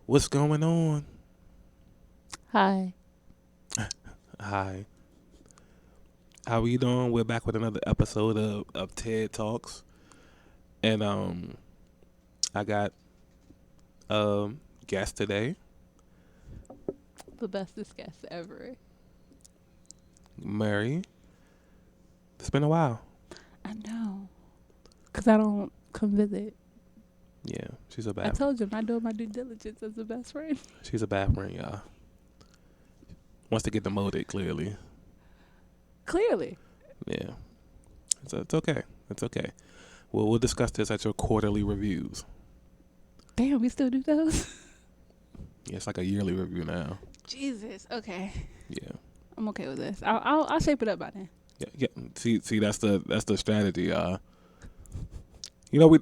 What's going on? Hi. Hi. How are you doing? We're back with another episode of TED Talks. And I got guest today, The bestest guest ever. Mary. It's been a while. I know. Because I don't come visit. Yeah, she's a I bad told you I'm not doing my due diligence as a best friend. she's a bad friend, y'all. Wants to get demoted, clearly. Clearly. Yeah. It's okay. It's okay. We'll discuss this at your quarterly reviews. Damn, we still do those? Yeah, it's like a yearly review now. Jesus. Okay. Yeah. I'm okay with this. I'll shape it up by then. Yeah. See, that's the strategy, y'all. You know, we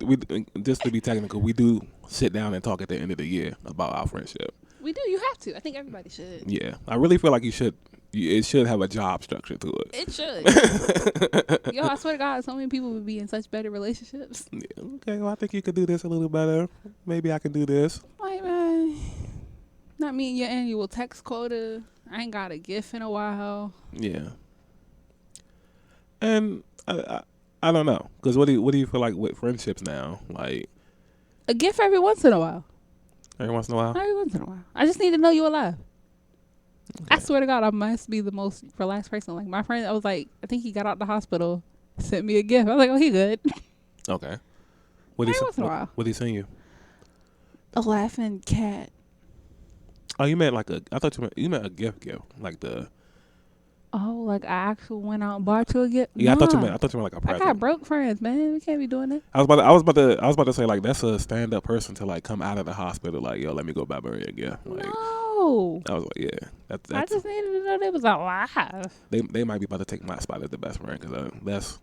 just to be technical, we do sit down and talk at the end of the year about our friendship. We do. You have to. I think everybody should. Yeah, I really feel like you should. It should have a job structure to it. It should. Yo, I swear to God, so many people would be in such better relationships. Yeah, okay, well, I think you could do this a little better. Maybe I can do this. Like, man, not meeting your annual text quota. I ain't got a gift in a while. Yeah, and I don't know, because what do you feel like with friendships now? Like A gift every once in a while. every once in a while. Every once in a while. I just need to know you're alive. I Okay. swear to God, I must be the most relaxed person. Like my friend, I was like, I think he got out the hospital, sent me a gift. I was like, oh, he good. Okay. What Every once in a while. What did he send you? A laughing cat. Oh, you meant like a. I thought you meant a gift, like the. Oh, like I actually went out and bought you a gift. Yeah, Nah. I thought you meant like a I present. got broke friends, man. We can't be doing that. I was about to say like that's a stand up person to like come out of the hospital like, yo, let me go buy Mary a gift. Like No. I was like, yeah, I that's just needed to know they was alive. they might be about to take my spot as the best friend because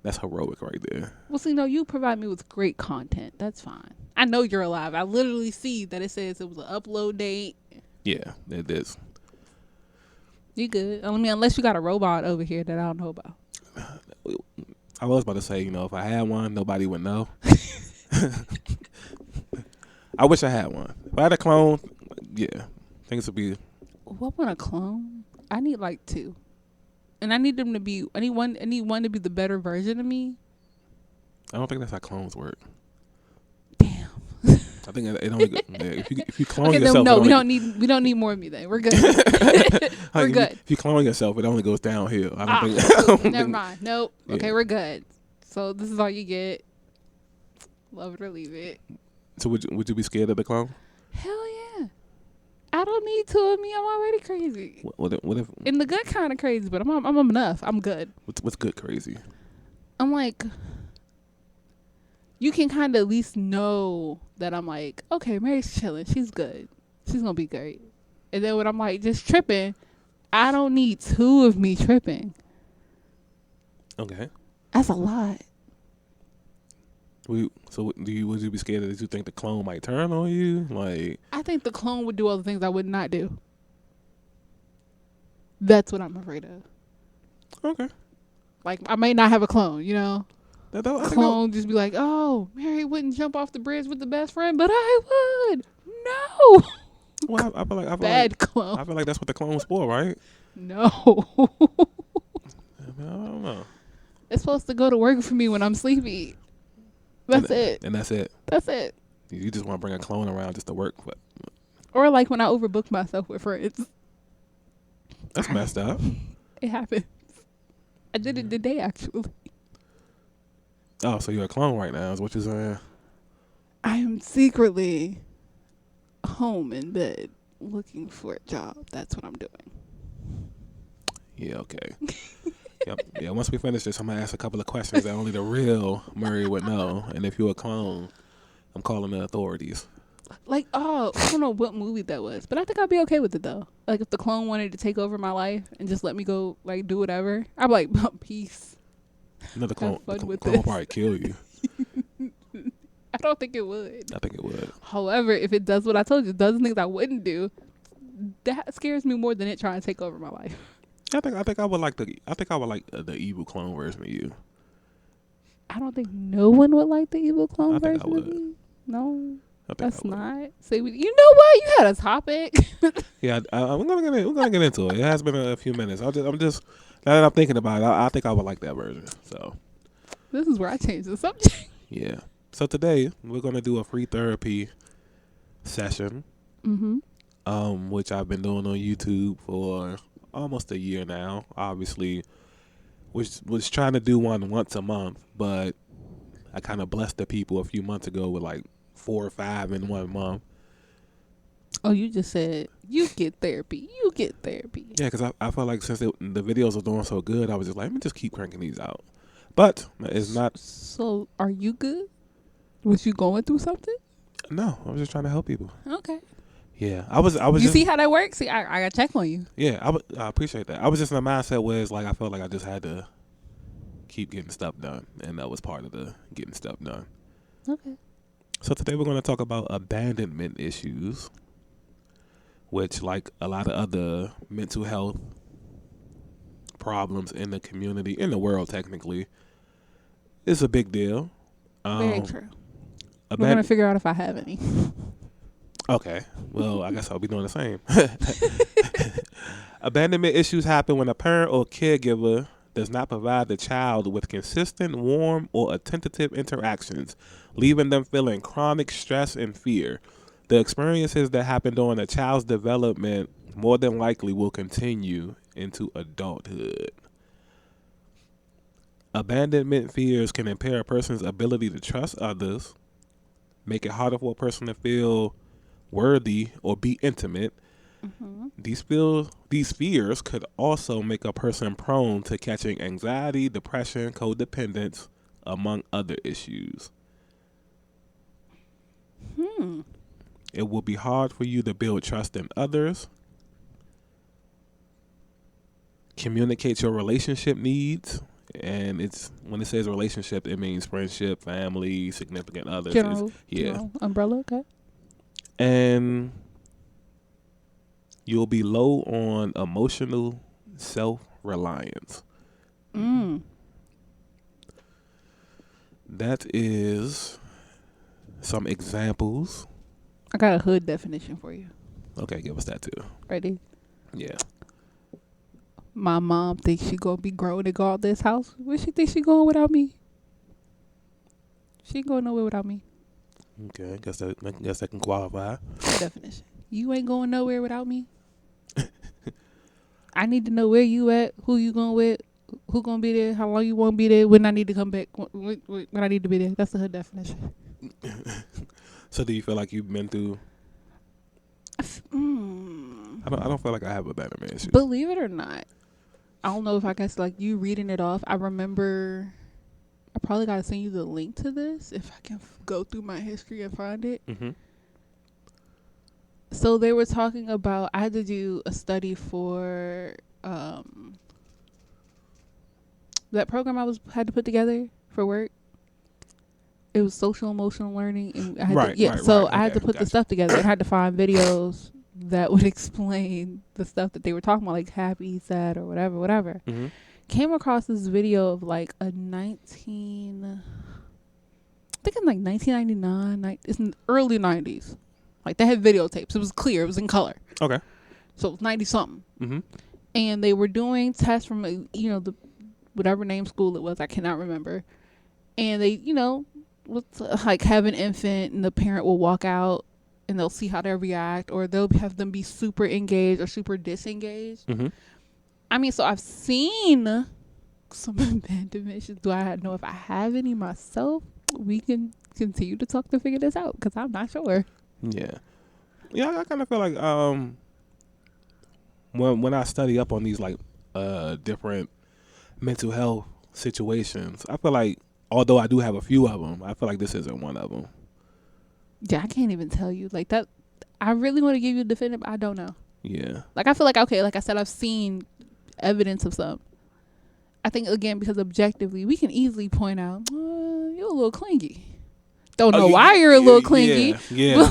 that's heroic right there. Well, see, no, you provide me with great content. That's fine. I know you're alive. I literally see that it says it was an upload date. Yeah, it is. You good? I mean, unless you got a robot over here that I don't know about. I was about to say, if I had one, nobody would know. I wish I had one. If I had a clone, yeah, things would be. What want a clone? I need like two, and I need them to be. I need one to be the better version of me. I don't think that's how clones work. Damn. I think it only. Yeah, if you clone Okay, yourself, then no, it only, we don't need more of me. Then we're good. We're Like, good. If you clone yourself, it only goes downhill. I don't Ah, think. I don't never think- mind. Nope. Yeah. Okay, we're good. So this is all you get. Love it or leave it. So would you be scared of the clone? Hell yeah. I don't need two of me. I'm already crazy. What if In the good kind of crazy, but I'm enough. I'm good. what's good crazy? I'm like, you can kind of at least know that I'm like, okay, Mary's chilling. She's good. She's gonna be great. And then when I'm like just tripping, I don't need two of me tripping. Okay. That's a lot. Would you be scared that you think the clone might turn on you? Like I think the clone would do all the things I would not do. That's what I'm afraid of. okay. Like I may not have a clone, you know. I think Clone just be like, oh, Mary wouldn't jump off the bridge with the best friend, but I would. No. well, I feel like Bad clone. I feel like that's what the clone's for, right? No. I don't know. It's supposed to go to work for me when I'm sleepy. That's it. And that's it. That's it. You just want to bring a clone around just to work, but Or like when I overbook myself with friends. that's messed up. It happens. I did it today, actually. Oh, so you're a clone right now? Is what you're saying? I am secretly home in bed looking for a job. That's what I'm doing. Yeah. Okay. Yep. Yeah. Once we finish this, I'm gonna ask a couple of questions that only the real Murray would know. And if you're a clone, I'm calling the authorities. Like, oh, I don't know what movie that was, but I think I'd be okay with it though. Like, if the clone wanted to take over my life and just let me go, like, do whatever, I'm like, peace. Another clone. fun The with clone will this. probably kill you. I don't think it would. I think it would. However, if it does what I told you, does things I wouldn't do, that scares me more than it trying to take over my life. I think I would like the evil clone version of you. I don't think no one would like the evil clone I think I version of would. me. No. I think That's I would. not. See, you know what? You had a topic. Yeah, we're gonna get into it. It has been a few minutes. I'm just now that I'm thinking about it, I think I would like that version. So This is where I change the subject. yeah. So today we're gonna do a free therapy session, Mm-hmm. which I've been doing on YouTube for almost a year now. Obviously, was trying to do one once a month, but I kind of blessed the people a few months ago with like 4 or 5 in 1 month. Oh, you just said you get therapy. You get therapy. Yeah, because I felt like since the videos are doing so good, I was just like, let me just keep cranking these out. But it's not. So, are you good? Was you going through something? No, I was just trying to help people. Okay. Yeah, I was. You just, see how that works? See, I got to check on you. Yeah, I appreciate that. I was just in a mindset where it's like I felt like I just had to keep getting stuff done, and that was part of the getting stuff done. Okay. So today we're going to talk about abandonment issues, which, like a lot of other mental health problems in the community, in the world technically, is a big deal. Very true. We're going to figure out if I have any. Okay. Well, I guess I'll be doing the same. Abandonment issues happen when a parent or caregiver does not provide the child with consistent, warm, or attentive interactions, leaving them feeling chronic stress and fear. The experiences that happen during a child's development more than likely will continue into adulthood. Abandonment fears can impair a person's ability to trust others, make it harder for a person to feel worthy or be intimate. Mm-hmm. These fears could also make a person prone to catching anxiety, depression, codependence, among other issues. It will be hard for you to build trust in others, communicate your relationship needs, and it's when it says relationship, it means friendship, family, significant others. General umbrella, okay. And you'll be low on emotional self-reliance. That is some examples. I got a hood definition for you. Okay, give us that too. Ready? Yeah. My mom thinks she gonna be grown and go out this house. Where she think she going without me? She ain't going nowhere without me. Okay, I guess that can qualify. Definition. You ain't going nowhere without me. I need to know where you at, who you going with, who gonna be there, how long you won't be there, when I need to come back, when I need to be there. That's the hood definition. So do you feel like you've been through? I don't feel like I have abandonment issues. Believe it or not, I don't know if I guess like you reading it off. I remember. I probably gotta send you the link to this if I can go through my history and find it. Mm-hmm. So they were talking about. I had to do a study for that program had to put together for work. It was social emotional learning, and I had I had to put the stuff together. I had to find videos that would explain the stuff that they were talking about, like happy, sad, or whatever. Mm-hmm. Came across this video of like a 1999, it's in the early 90s. Like they had videotapes. It was clear. It was in color. Okay. So it was 90 something. Mm-hmm. And they were doing tests from the whatever name school it was. I cannot remember. And they like have an infant and the parent will walk out and they'll see how they react, or they'll have them be super engaged or super disengaged. Mm-hmm. I mean, so I've seen some abandonment issues. Do I know if I have any myself? We can continue to talk to figure this out because I'm not sure. Yeah. I kind of feel like when I study up on these like different mental health situations, I feel like although I do have a few of them, I feel like this isn't one of them. Yeah, I can't even tell you like that. I really want to give you a definitive. I don't know. Yeah. Like I feel like okay, like I said, I've seen evidence of some. I think again because objectively we can easily point out you're a little clingy. Don't know why you're a little clingy. Yeah.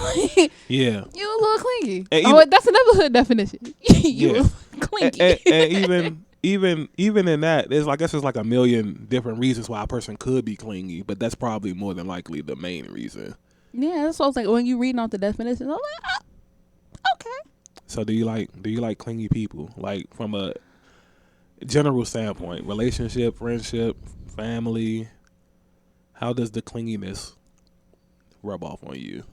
You're a little clingy. And that's another hood definition. You're clingy. And even in that, there's I guess there's like a million different reasons why a person could be clingy, but that's probably more than likely the main reason. Yeah, that's what I was like. When you reading off the definition, I'm like, okay. So do you like clingy people? Like from a general standpoint, relationship, friendship, family, how does the clinginess rub off on you?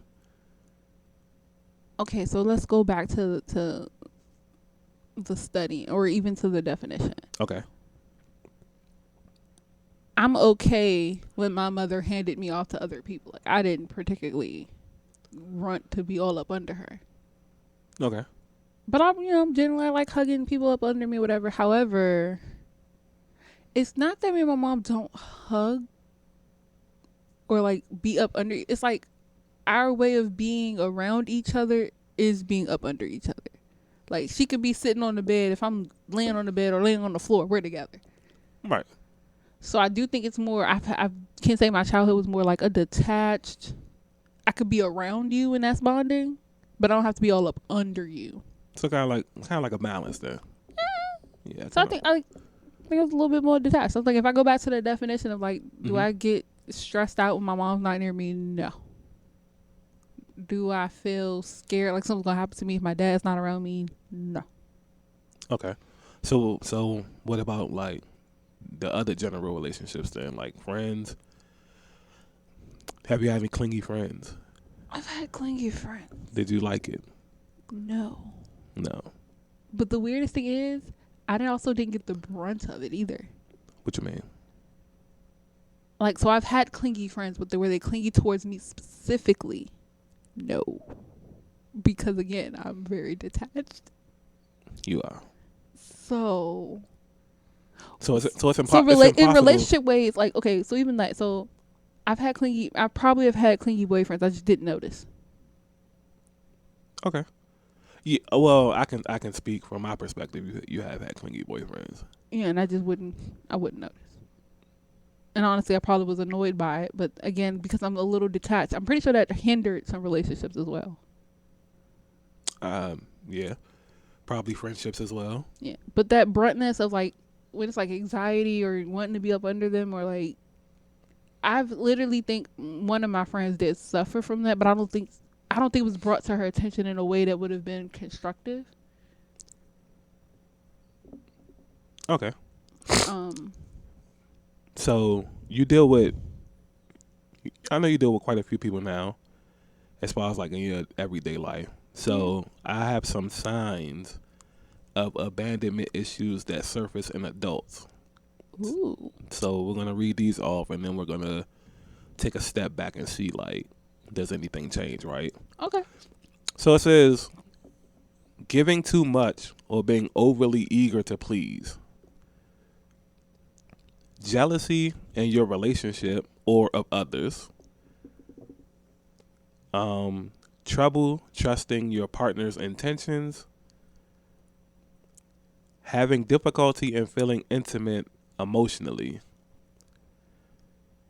Okay, so let's go back to the study or even to the definition. Okay. I'm okay when my mother handed me off to other people. Like I didn't particularly want to be all up under her. Okay. But I'm generally I like hugging people up under me, whatever. However, it's not that me and my mom don't hug or like be up under. It's like our way of being around each other is being up under each other. Like she could be sitting on the bed. If I'm laying on the bed or laying on the floor, we're together. Right. So I do think it's more. I can't say my childhood was more like a detached. I could be around you and that's bonding, but I don't have to be all up under you. So kind of like a balance there. Yeah. So I think I think I was a little bit more detached. So I was like, if I go back to the definition of like, do I get stressed out when my mom's not near me? No. Do I feel scared like something's gonna happen to me if my dad's not around me? No. Okay. So what about like the other general relationships then, like friends? Have you had any clingy friends? I've had clingy friends. Did you like it? No. No. But the weirdest thing is, I also didn't get the brunt of it either. What you mean? Like, so I've had clingy friends, but were they clingy towards me specifically? No. Because again, I'm very detached. You are. So it's in relationship ways, like, okay, so even like, so I probably have had clingy boyfriends. I just didn't notice. Okay. Yeah. Well, I can speak from my perspective. You have had clingy boyfriends. Yeah, and I wouldn't notice. And honestly, I probably was annoyed by it. But again, because I'm a little detached, I'm pretty sure that hindered some relationships as well. Yeah. Probably friendships as well. Yeah. But that bruntness of like, when it's like anxiety or wanting to be up under them or like, I've literally think one of my friends did suffer from that, but I don't think it was brought to her attention in a way that would have been constructive. Okay. So you deal with, I know you deal with quite a few people now, as far as like in your everyday life. So I have some signs of abandonment issues that surface in adults. Ooh. So we're gonna read these off, and then we're gonna take a step back and see like, does anything change, right? Okay. So it says, giving too much or being overly eager to please. Jealousy in your relationship or of others. Trouble trusting your partner's intentions. Having difficulty in feeling intimate emotionally.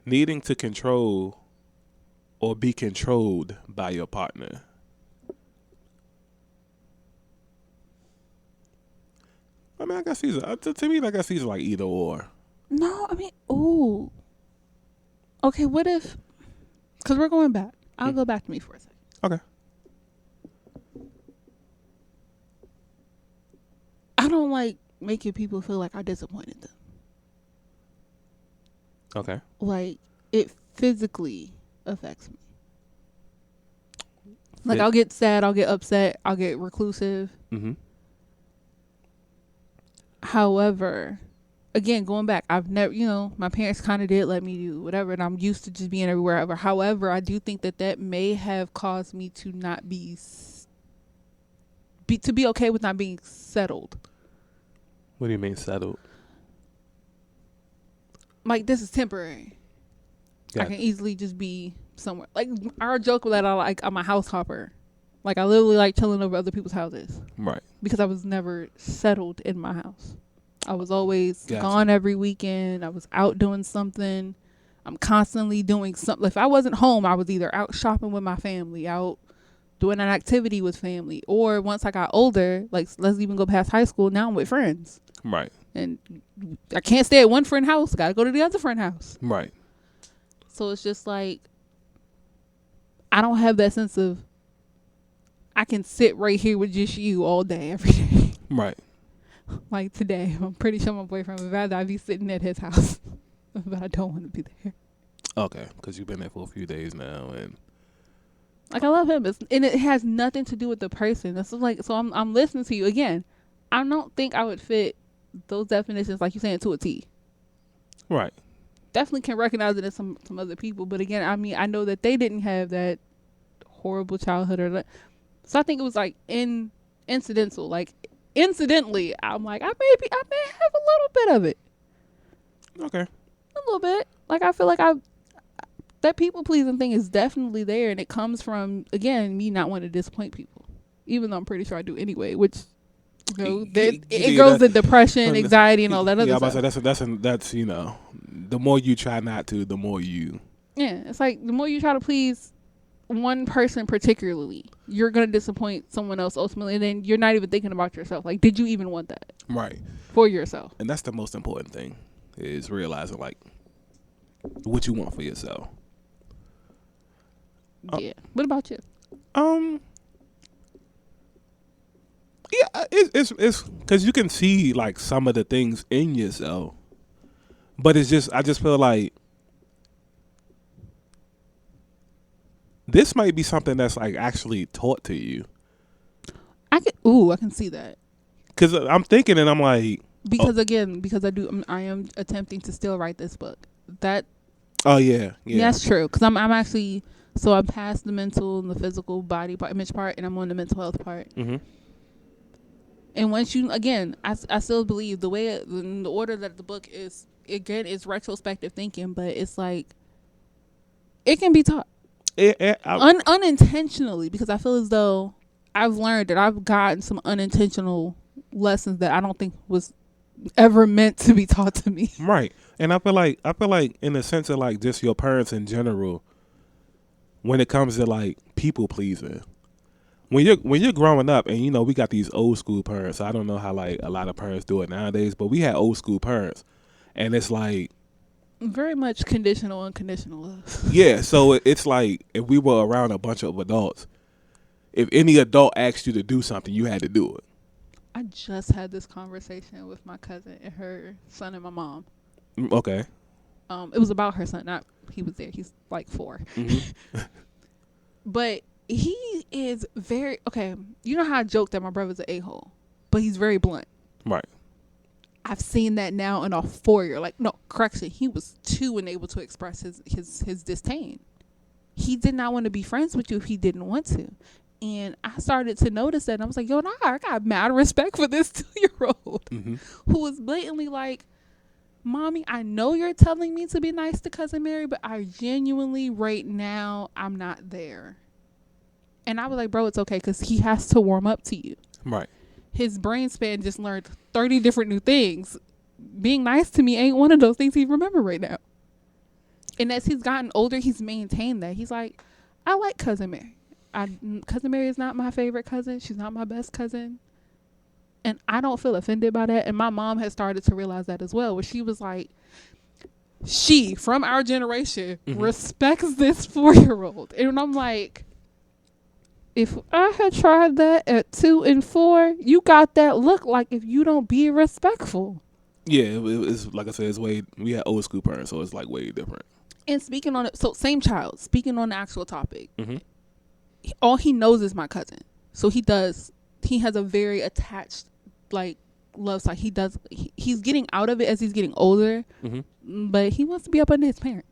Needing to control or be controlled by your partner. I mean, I guess these are, to me, I guess these are like either or. No, I mean, ooh. Okay, what if, because we're going back. I'll go back to me for a second. Okay. I don't like making people feel like I disappointed them. Okay. Like, it physically affects me. Like, I'll get sad, I'll get upset, I'll get reclusive. Mm-hmm. However, again, going back, I've never, my parents kind of did let me do whatever, and I'm used to just being everywhere ever. However, I do think that may have caused me to not be okay with not being settled. What do you mean settled? Like, this is temporary. Yeah. I can easily just be somewhere. Like, our joke that I'm a house hopper. Like, I literally like chilling over other people's houses. Right. Because I was never settled in my house. I was always gone every weekend. I was out doing something. I'm constantly doing something. If I wasn't home, I was either out shopping with my family, out doing an activity with family, or once I got older, like, let's even go past high school, now I'm with friends. Right. And I can't stay at one friend's house. Got to go to the other friend's house. Right. So it's just like, I don't have that sense of I can sit right here with just you all day, every day. Right. Like today, I'm pretty sure my boyfriend would rather I be sitting at his house, but I don't want to be there. Okay, because you've been there for a few days now, and Like I love him, and it has nothing to do with the person. That's like, so I'm listening to you again. I don't think I would fit those definitions like you saying to a T. right. Definitely can recognize it in some other people, but again, I mean, I know that they didn't have that horrible childhood or that. So I think it was like incidental. Like incidentally, I'm like I may have a little bit of it. Okay. A little bit. Like I feel like that people pleasing thing is definitely there, and it comes from again me not wanting to disappoint people, even though I'm pretty sure I do anyway. Which it goes to depression, anxiety, and all that other stuff. Yeah, I was about to say that's the more you try not to, the more you. Yeah, it's like the more you try to please one person particularly, you're gonna disappoint someone else ultimately, and then you're not even thinking about yourself. Like, did you even want that? Right. For yourself. And that's the most important thing, is realizing like what you want for yourself. Yeah. What about you? Yeah, it's because you can see like some of the things in yourself, but I just feel like this might be something that's like actually taught to you. I can see that. Because I'm thinking, and I'm like, because I am attempting to still write this book. That. Oh yeah. That's true. Because I'm actually, so I'm past the mental and the physical body part, image part, and I'm on the mental health part. Mm-hmm. And once you, again, I still believe the order that the book is, again, is retrospective thinking, but it's like, it can be taught. Unintentionally, because I feel as though I've learned that I've gotten some unintentional lessons that I don't think was ever meant to be taught to me. Right. And I feel like in the sense of like just your parents in general, when it comes to like people pleasing, when you're growing up, and we got these old school parents. I don't know how like a lot of parents do it nowadays, but we had old school parents, and it's like very much conditional, unconditional love. Yeah, so it's like if we were around a bunch of adults, if any adult asked you to do something, you had to do it. I just had this conversation with my cousin and her son and my mom. Okay. It was about her son. Not he was there. He's like 4. Mm-hmm. But he is very okay. You know how I joke that my brother's an a-hole, but he's very blunt. Right. I've seen that now in a 4-year. Like, no, correction. He was 2 and able to express his disdain. He did not want to be friends with you if he didn't want to. And I started to notice that. And I was like, yo, nah, I got mad respect for this 2-year-old mm-hmm. who was blatantly like, Mommy, I know you're telling me to be nice to Cousin Mary, but I genuinely, right now, I'm not there. And I was like, bro, it's okay, because he has to warm up to you. Right. His brain span just learned 30 different new things. Being nice to me ain't one of those things he remember right now. And as he's gotten older, he's maintained that. He's like, I like Cousin Mary. Cousin Mary is not my favorite cousin. She's not my best cousin. And I don't feel offended by that. And my mom has started to realize that as well, where she was like, she, from our generation, mm-hmm. respects this 4-year-old. And I'm like, if I had tried that at 2 and 4, you got that look like if you don't be respectful. Yeah, it's like I said, we had old school parents, so it's like way different. And speaking on it, so same child, speaking on the actual topic, mm-hmm. all he knows is my cousin. So he has a very attached, like, love side. He's getting out of it as he's getting older, mm-hmm. but he wants to be up under his parents.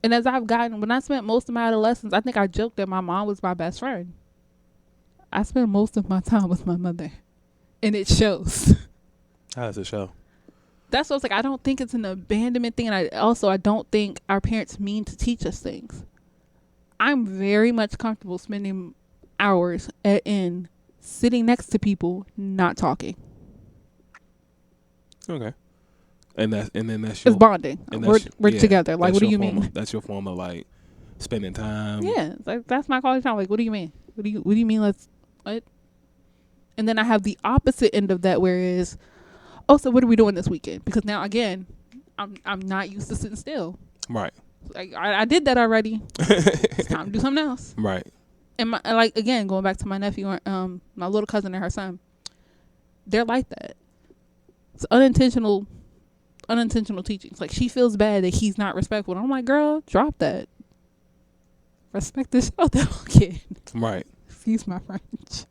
And as when I spent most of my adolescence, I think I joked that my mom was my best friend. I spent most of my time with my mother. And it shows. How does it show? That's what I was like, I don't think it's an abandonment thing. And I don't think our parents mean to teach us things. I'm very much comfortable spending hours in sitting next to people, not talking. Okay. And that's it's bonding. We're together. Like, what do you mean? That's your form of like spending time. Yeah, like that's my quality time. Like, what do you mean? What do you mean? What? And then I have the opposite end of that, whereas, so what are we doing this weekend? Because now again, I'm not used to sitting still. Right. Like, I did that already. It's time to do something else. Right. And like again, going back to my nephew, my little cousin and her son, they're like that. It's unintentional teachings. Like, she feels bad that he's not respectful. And I'm like, girl, drop that. Respect the shit out that little kid. Right. Excuse my French.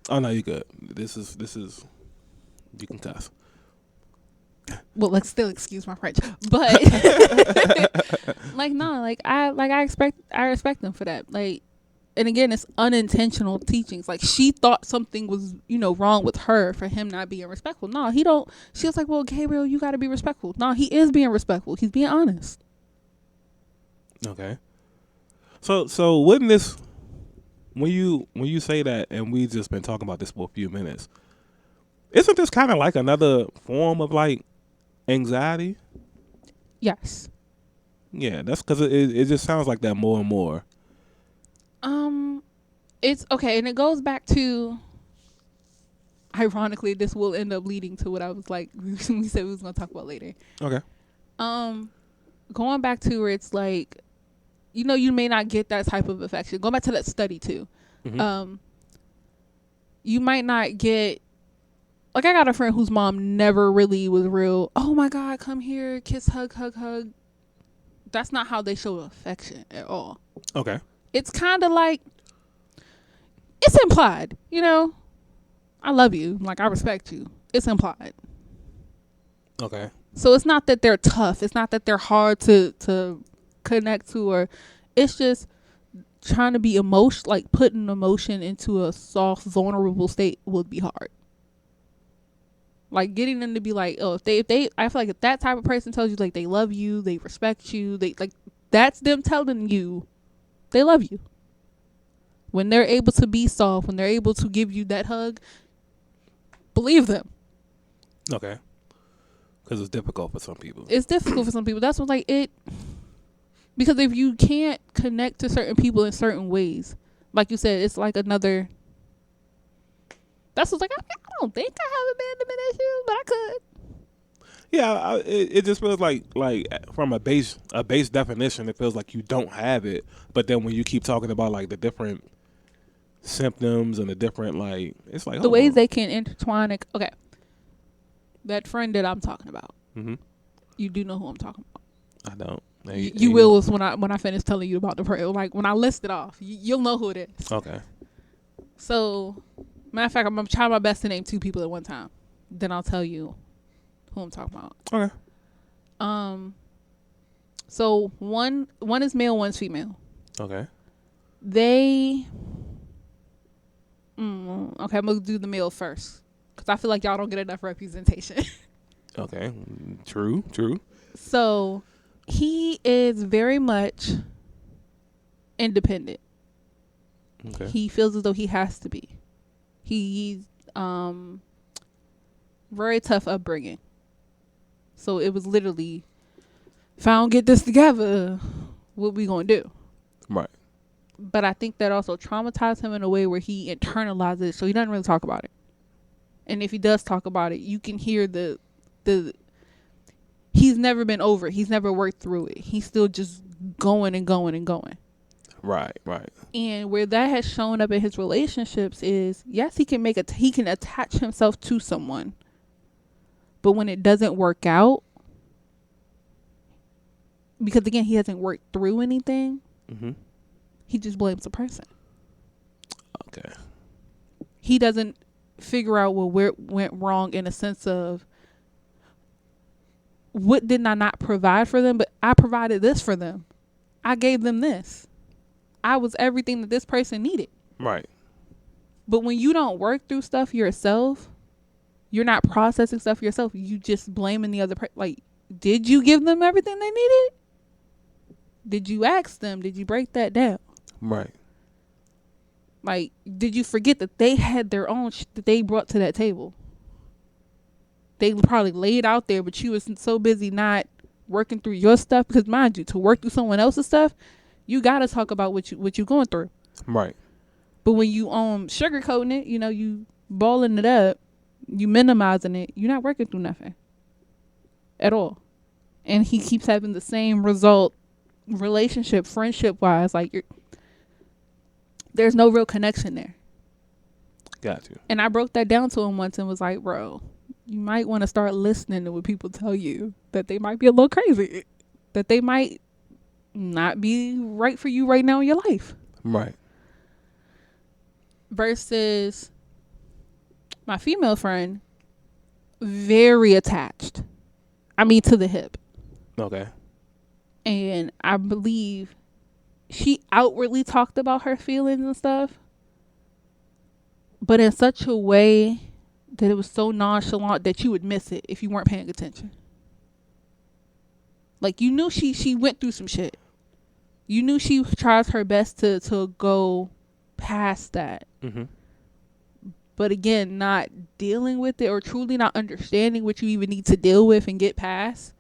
Oh no, you good. This is you can cuss. Well, like, still excuse my French, but like, no, like I respect them for that. Like, and again, it's unintentional teachings. Like, she thought something was, wrong with her for him not being respectful. No, he don't. She was like, well, Gabriel, you got to be respectful. No, he is being respectful. He's being honest. Okay. So wouldn't this, when you say that, and we just been talking about this for a few minutes, isn't this kind of like another form of like anxiety? Yes. Yeah, that's because it just sounds like that more and more. It's okay, and it goes back to, ironically, this will end up leading to what I was like, we said we was going to talk about later. Okay. Going back to where it's like, you may not get that type of affection. Going back to that study too. Mm-hmm. You might not get, like, I got a friend whose mom never really was real, oh my God, come here, kiss, hug, hug, hug. That's not how they show affection at all. Okay. It's kind of like, it's implied, I love you, like, I respect you. It's implied. Okay. So it's not that they're tough. It's not that they're hard to connect to, or it's just trying to be like putting emotion into a soft, vulnerable state would be hard. Like, getting them to be like, oh, if they, I feel like if that type of person tells you, like, they love you, they respect you, they, like, that's them telling you they love you. When they're able to be soft, when they're able to give you that hug, believe them. Okay. Because it's difficult for some people. It's difficult for some people. That's what, like, because if you can't connect to certain people in certain ways, like you said, it's like another. That's what's like, I don't think I have abandonment issues, but I could. Yeah, it just feels like from a base definition, it feels like you don't have it. But then when you keep talking about like the different symptoms and the different, like, it's like the ways they can intertwine. Okay, that friend that I'm talking about. Mm-hmm. You do know who I'm talking about. I don't. You will when I finish telling you about the prayer. Like, when I list it off, you'll know who it is. Okay. So, matter of fact, I'm gonna try my best to name 2 people at one time. Then I'll tell you who I'm talking about. Okay. So one is male, one's female. Okay. They. Okay, I'm gonna do the male first because I feel like y'all don't get enough representation. Okay. True. So, he is very much independent. Okay. He feels as though he has to be. He's very tough upbringing. So it was literally, if I don't get this together, what we gonna do? Right. But I think that also traumatized him in a way where he internalized it, so he doesn't really talk about it. And if he does talk about it, you can hear the he's never been over it. He's never worked through it. He's still just going and going and going. Right. And where that has shown up in his relationships is, yes, he can he can attach himself to someone, but when it doesn't work out, because again, he hasn't worked through anything, mm-hmm. he just blames the person. Okay. He doesn't figure out where it went wrong in a sense of, what did I not provide for them? But I provided this for them. I gave them this. I was everything that this person needed. Right. But when you don't work through stuff yourself, you're not processing stuff yourself. You just blaming the other person. Like, did you give them everything they needed? Did you ask them? Did you break that down? Right. Like, did you forget that they had their own that they brought to that table? They probably laid out there, but you was so busy not working through your stuff. Because mind you, to work through someone else's stuff, you gotta talk about what you going through. Right. But when you sugarcoating it, you balling it up, you minimizing it, you're not working through nothing at all. and he keeps having the same result, relationship, friendship wise. Like, there's no real connection there. Got you. And I broke that down to him once and was like, bro, you might want to start listening to what people tell you, that they might be a little crazy, that they might not be right for you right now in your life. Right. Versus my female friend, very attached. I mean, to the hip. Okay. And I believe she outwardly talked about her feelings and stuff, but in such a way that it was so nonchalant that you would miss it if you weren't paying attention. Like, you knew she went through some shit. You knew she tries her best to go past that. Mm-hmm. But again, not dealing with it or truly not understanding what you even need to deal with and get past.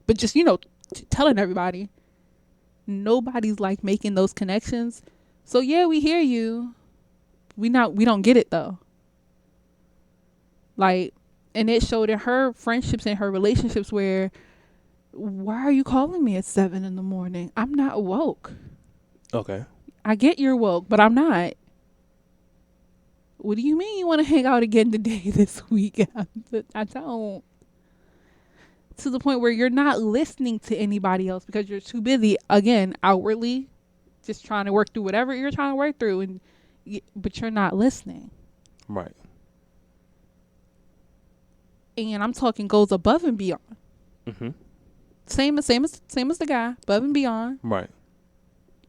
But just, telling everybody. Nobody's like making those connections. So yeah, we hear you. We don't get it though. Like, and it showed in her friendships and her relationships where, why are you calling me at 7 a.m? I'm not woke. Okay. I get you're woke, but I'm not. What do you mean you want to hang out again today, this week? I don't. To the point where you're not listening to anybody else because you're too busy, again, outwardly, just trying to work through whatever you're trying to work through, but you're not listening. Right. And I'm talking goes above and beyond. Mm-hmm. Same as the guy, above and beyond. Right.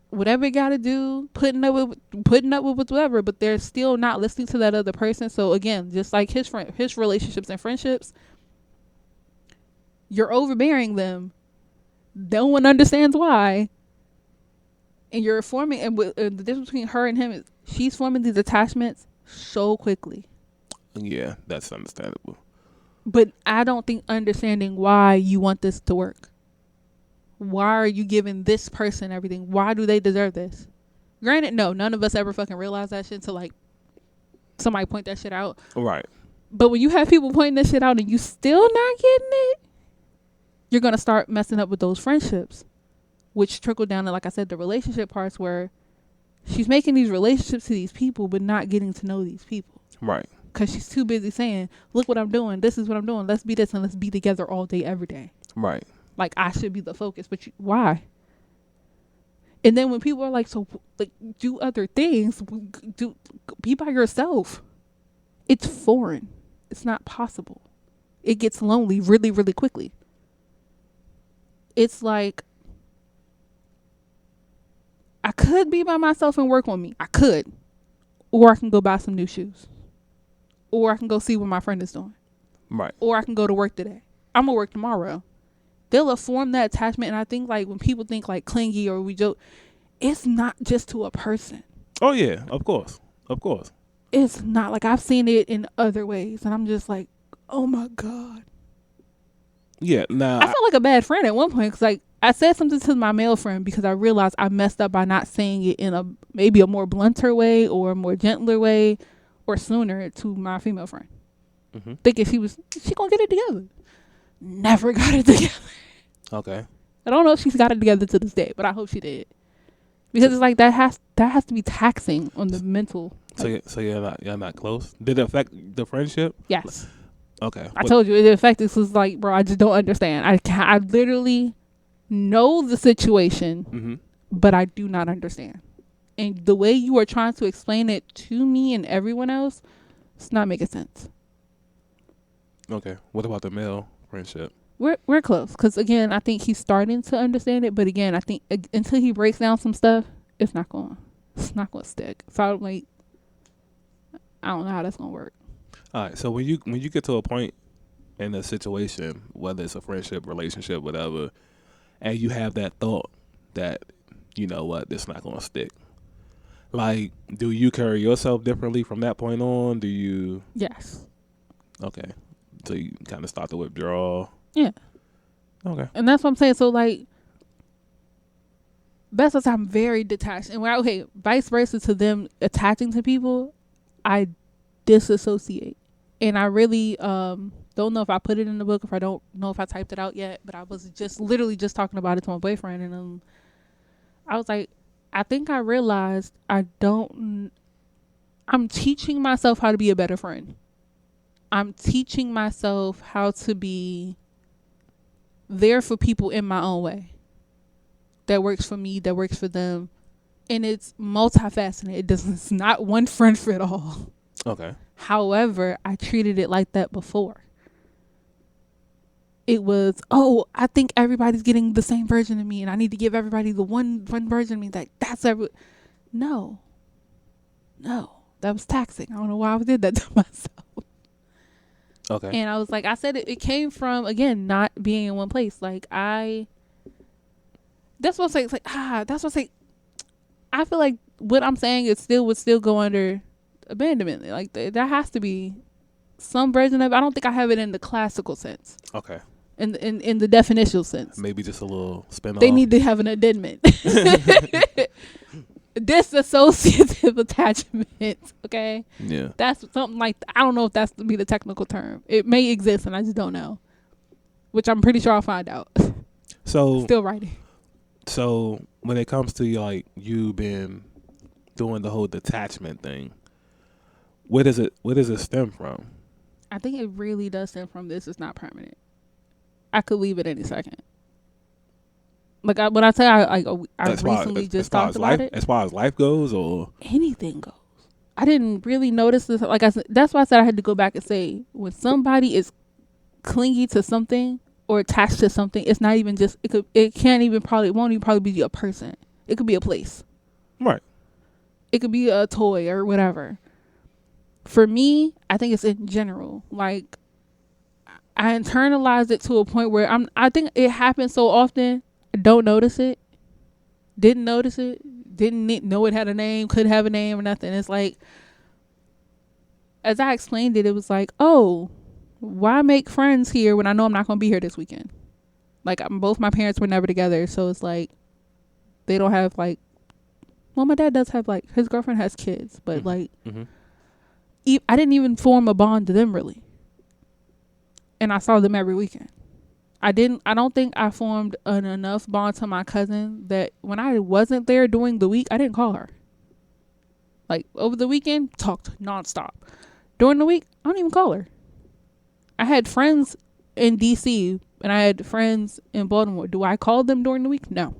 Whatever you got to do, putting up with whatever, but they're still not listening to that other person. So again, just like his relationships and friendships, you're overbearing them. No one understands why. And you're forming, and the difference between her and him is she's forming these attachments so quickly. Yeah, that's understandable. But I don't think understanding why you want this to work. Why are you giving this person everything? Why do they deserve this? Granted, no, none of us ever fucking realize that shit until like somebody point that shit out. Right. But when you have people pointing this shit out and you still not getting it, you're going to start messing up with those friendships, which trickle down to, like I said, the relationship parts where she's making these relationships to these people but not getting to know these people. Right. Because she's too busy saying, look what I'm doing. This is what I'm doing. Let's be this and let's be together all day, every day. Right. Like, I should be the focus. But why? And then when people are like, so, like, do other things. Be by yourself. It's foreign. It's not possible. It gets lonely really, really quickly. It's like, I could be by myself and work on me. I could. Or I can go buy some new shoes. Or I can go see what my friend is doing. Right. Or I can go to work today. I'm going to work tomorrow. They'll form that attachment. And I think, like, when people think, like, clingy or we joke, it's not just to a person. Oh, yeah. Of course. Of course. It's not. Like, I've seen it in other ways. And I'm just like, oh, my God. Yeah. Now, I felt like a bad friend at one point. Because, like, I said something to my male friend because I realized I messed up by not saying it in maybe a more blunter way or a more gentler way or sooner to my female friend. Mm-hmm. Thinking she going to get it together. Never got it together. Okay. I don't know if she's got it together to this day, but I hope she did. Because it's like that has to be taxing on the mental. So you're not close? Did it affect the friendship? Yes. Okay. I told you it affected. This was like, bro, I just don't understand. I literally know the situation, mm-hmm. but I do not understand. And the way you are trying to explain it to me and everyone else, it's not making sense. Okay. What about the male friendship? We're close because, again, I think he's starting to understand it. But again, I think until he breaks down some stuff, it's not going to stick. So I'm like, I don't know how that's going to work. All right. So when you get to a point in a situation, whether it's a friendship, relationship, whatever, and you have that thought that, you know what, this not going to stick. Like, do you carry yourself differently from that point on? Do you? Yes. Okay. So you kind of start to withdraw. Yeah. Okay. And that's what I'm saying. So, like, best of I'm very detached. And vice versa to them attaching to people, I disassociate. And I really Don't know if I put it in the book, if I don't know if I typed it out yet, but I was just literally just talking about it to my boyfriend, and I was like, I think I realized I'm teaching myself how to be a better friend. I'm teaching myself how to be there for people in my own way. That works for me, that works for them. And it's multifaceted. It's not one friend fit all. Okay. However, I treated it like that before. It was, I think everybody's getting the same version of me, and I need to give everybody the one version of me. That's every. No, that was taxing. I don't know why I did that to myself. Okay. And I was like, I said it came from, again, not being in one place. That's what I'm saying. It's like, that's what I'm saying. I feel like what I'm saying would still go under abandonment. Like, there has to be some version of it. I don't think I have it in the classical sense. Okay. In the definitional sense. Maybe just a little spin off. They need to have an addendum. Disassociative attachment. Okay? Yeah. That's something like, I don't know if that's to be the technical term. It may exist and I just don't know. Which I'm pretty sure I'll find out. So still writing. So when it comes to like you been doing the whole detachment thing, where does it stem from? I think it really does stem from this is not permanent. I could leave it any second. Like when I say I recently just talked about it. As far as life goes, or anything goes. I didn't really notice this. Like I said, that's why I said I had to go back and say when somebody is clingy to something or attached to something, it's not even just it won't even probably be a person. It could be a place. Right. It could be a toy or whatever. For me, I think it's in general. Like I internalized it to a point where I think it happens so often, I don't notice it. Didn't notice it. Didn't know it had a name, could have a name or nothing. It's like, as I explained it, it was like, oh, why make friends here when I know I'm not going to be here this weekend? Like, both my parents were never together, so it's like, they don't have, like, well, my dad does have, like, his girlfriend has kids, but, like, I didn't even form a bond to them, really. And I saw them every weekend. I don't think I formed an enough bond to my cousin that when I wasn't there during the week, I didn't call her. Like, over the weekend, talked nonstop. During the week, I don't even call her. I had friends in D.C. and I had friends in Baltimore. Do I call them during the week? No.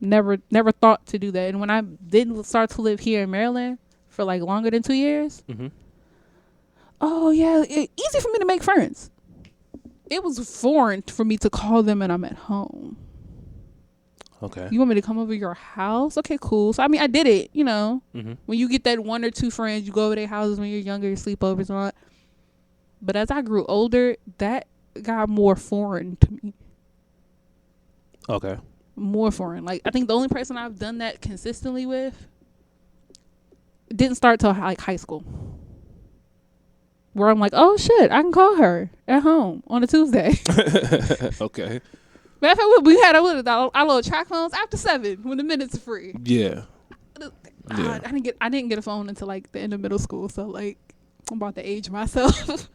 Never thought to do that. And when I did start to live here in Maryland for like longer than 2 years, oh yeah, easy for me to make friends. It was foreign for me to call them and I'm at home. Okay. You want me to come over your house? Okay, cool. So, I mean, I did it, you know. When you get that one or two friends, you go over their houses when you're younger, sleepovers and all that. But as I grew older, that got more foreign to me. Okay. More foreign. Like, I think the only person I've done that consistently with didn't start till like high school. Where I'm like, oh shit, I can call her at home on a Tuesday. Okay. Matter of fact, we had our little track phones after 7 when the minutes are free. Yeah. I didn't get a phone until like the end of middle school, so like I'm about to age myself.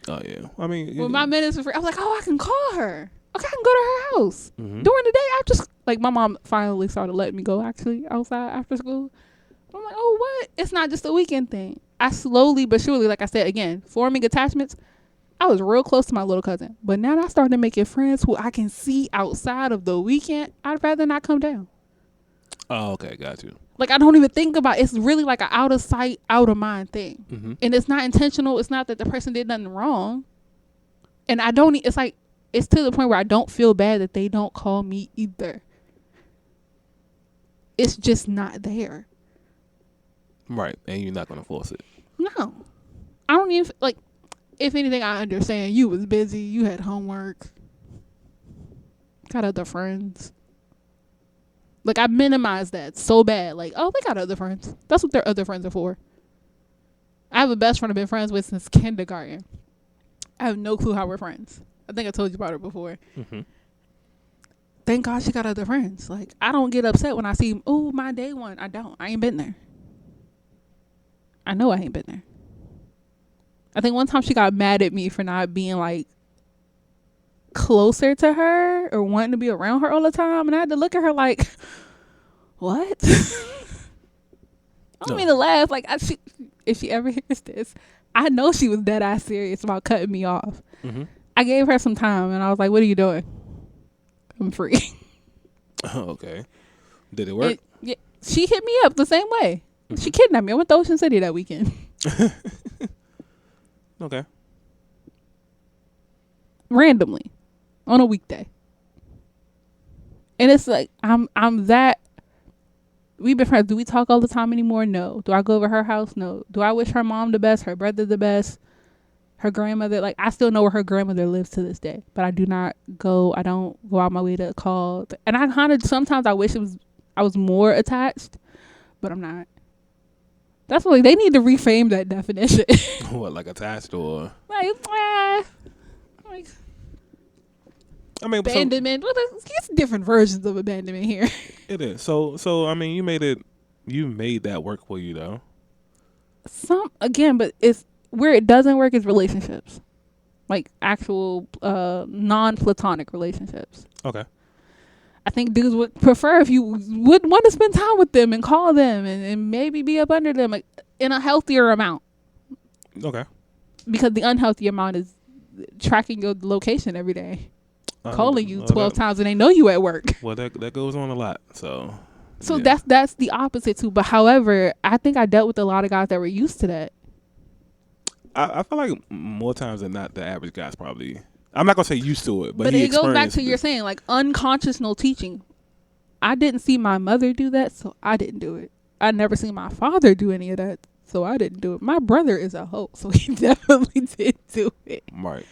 Oh yeah. I mean, when my minutes were free, I was like, oh, I can call her. Okay, I can go to her house during the day. I just like my mom finally started letting me go actually outside after school. I'm like, oh, what? It's not just a weekend thing. I slowly but surely, like I said, again, forming attachments. I was real close to my little cousin. But now that I started making friends who I can see outside of the weekend, I'd rather not come down. Oh, okay. Got you. Like, I don't even think about it. It's really like an out of sight, out of mind thing. And it's not intentional. It's not that the person did nothing wrong. And it's like, it's to the point where I don't feel bad that they don't call me either. It's just not there. Right. And you're not going to force it. No. I don't even, like, if anything, I understand you was busy. You had homework. Got other friends. Like, I minimize that so bad. Like, oh, they got other friends. That's what their other friends are for. I have a best friend I've been friends with since kindergarten. I have no clue how we're friends. I think I told you about her before. Thank God she got other friends. Like, I don't get upset when I see, oh, my day one. I don't. I ain't been there. I know I ain't been there. I think one time she got mad at me for not being like closer to her or wanting to be around her all the time, and I had to look at her like, what? I don't mean to laugh. Like, if she ever hears this, I know she was dead ass serious about cutting me off. Mm-hmm. I gave her some time, and I was like, "What are you doing? I'm free." Okay. Did it work? Yeah, she hit me up the same way. Mm-hmm. She kidnapped me. I went to Ocean City that weekend. Okay. Randomly, on a weekday, and it's like I'm that. We've been friends. Do we talk all the time anymore? No. Do I go over her house? No. Do I wish her mom the best, her brother the best, her grandmother? Like, I still know where her grandmother lives to this day, but I don't go out my way to call. And I kind of, sometimes I wish I was more attached, but I'm not. That's what, like, they need to reframe that definition. What, like attached or? Like I mean, abandonment. It's different versions of abandonment here. It is. So I mean, you made that work for you though. But it's where it doesn't work is relationships, like actual non-platonic relationships. Okay. I think dudes would prefer if you would want to spend time with them and call them and maybe be up under them, like, in a healthier amount. Okay. Because the unhealthy amount is tracking your location every day. Calling you 12 times and they know you at work. Well, that goes on a lot. So yeah. That's the opposite too. But however, I think I dealt with a lot of guys that were used to that. I feel like more times than not, the average guy's probably, I'm not gonna say used to it, but it goes back to you're saying like unconscious no teaching. I didn't see my mother do that, so I didn't do it. I never seen my father do any of that, so I didn't do it. My brother is a hoe, so he definitely did do it. Right.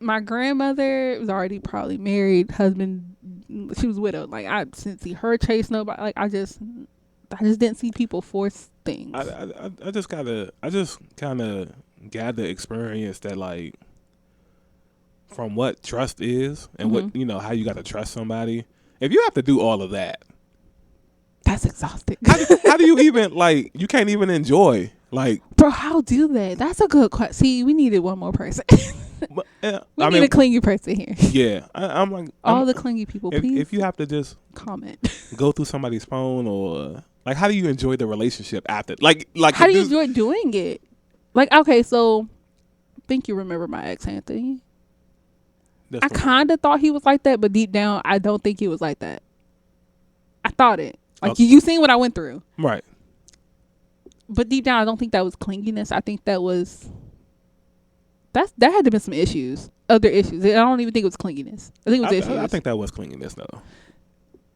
My grandmother was already probably married, husband. She was widowed. Like, I didn't see her chase nobody. Like, I just didn't see people force things. I just kind of gather experience that, like, from what trust is and mm-hmm. what, how you got to trust somebody. If you have to do all of that, that's exhausting. How do you even, like, you can't even enjoy, like, bro, how do they? That's a good question. See, we needed one more person. But, we need a clingy person here. Yeah, I'm like all the clingy people. Please, if you have to just comment, go through somebody's phone, or like, how do you enjoy the relationship after? Like, how do you enjoy doing it? Like, okay, so I think you remember my ex, Anthony. I kind of thought he was like that, but deep down, I don't think he was like that. I thought it. Like, okay. You seen what I went through, right? But deep down, I don't think that was clinginess. I think that was. That had to have been some issues, other issues. I don't even think it was clinginess. I think it was issues. I think that was clinginess, though.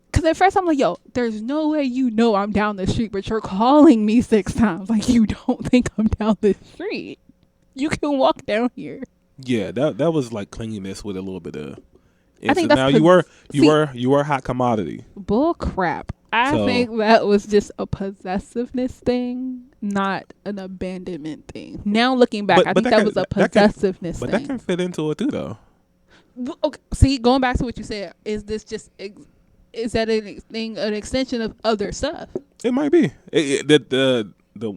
Because at first I'm like, yo, there's no way I'm down the street, but you're calling me 6 times. Like, you don't think I'm down the street. You can walk down here. Yeah, that was like clinginess with a little bit of. I think that's now you were hot commodity. Bull crap. I think that was just a possessiveness thing, not an abandonment thing. Now looking back, I think that was a possessiveness thing. But that can fit into it too, though. Okay, see, going back to what you said, is this just is that an extension of other stuff? It might be. The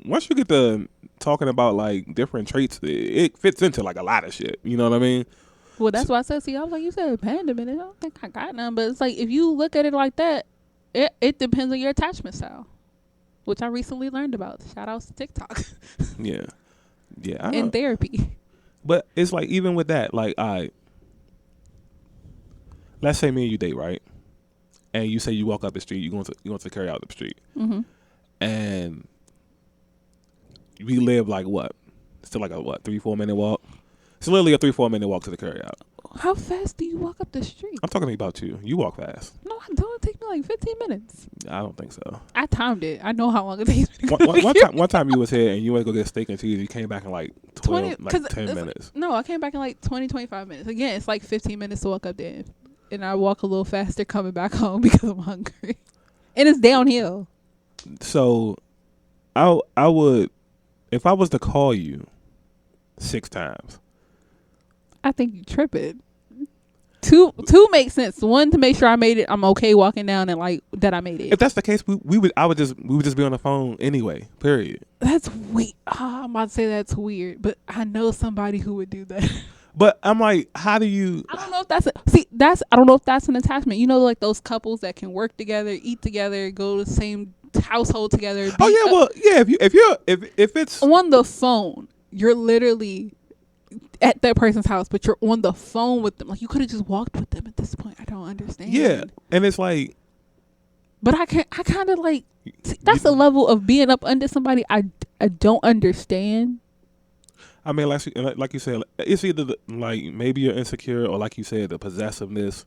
once you get to talking about like different traits, it fits into like a lot of shit. You know what I mean? Well, that's why I said. See, I was like, you said abandonment. I don't think I got none, but it's like if you look at it like that. It depends on your attachment style, which I recently learned about. Shout outs to TikTok. Yeah. In therapy. But it's like, even with that, like, let's say me and you date, right? And you say you walk up the street, you going to carry out the street, mm-hmm. and we live like what? Still like a 3-4 minute walk. It's literally a 3-4 minute walk to the carry out. How fast do you walk up the street? I'm talking about you. You walk fast. No, I don't. It takes me like 15 minutes. I don't think so. I timed it. I know how long it takes me. One time you was here and you went to go get steak and cheese. You came back in like 10 minutes. No, I came back in like 20, 25 minutes. Again, it's like 15 minutes to walk up there. And I walk a little faster coming back home because I'm hungry. And it's downhill. So, I would, if I was to call you 6 times. I think you tripping. two makes sense. One, to make sure I made it, I'm okay walking down and like that I made it. If that's the case, we would just be on the phone anyway. Period. That's weird. I'm about to say that's weird, but I know somebody who would do that. But I'm like, how do you? I don't know if I don't know if that's an attachment. You know, like those couples that can work together, eat together, go to the same household together. Oh yeah, well yeah. If it's on the phone, you're literally at that person's house, but you're on the phone with them. Like you could have just walked with them at this point. I don't understand. Yeah, and it's like, but I kind of like that's a level of being up under somebody I don't understand. I mean, like you said, it's either like maybe you're insecure or like you said, the possessiveness.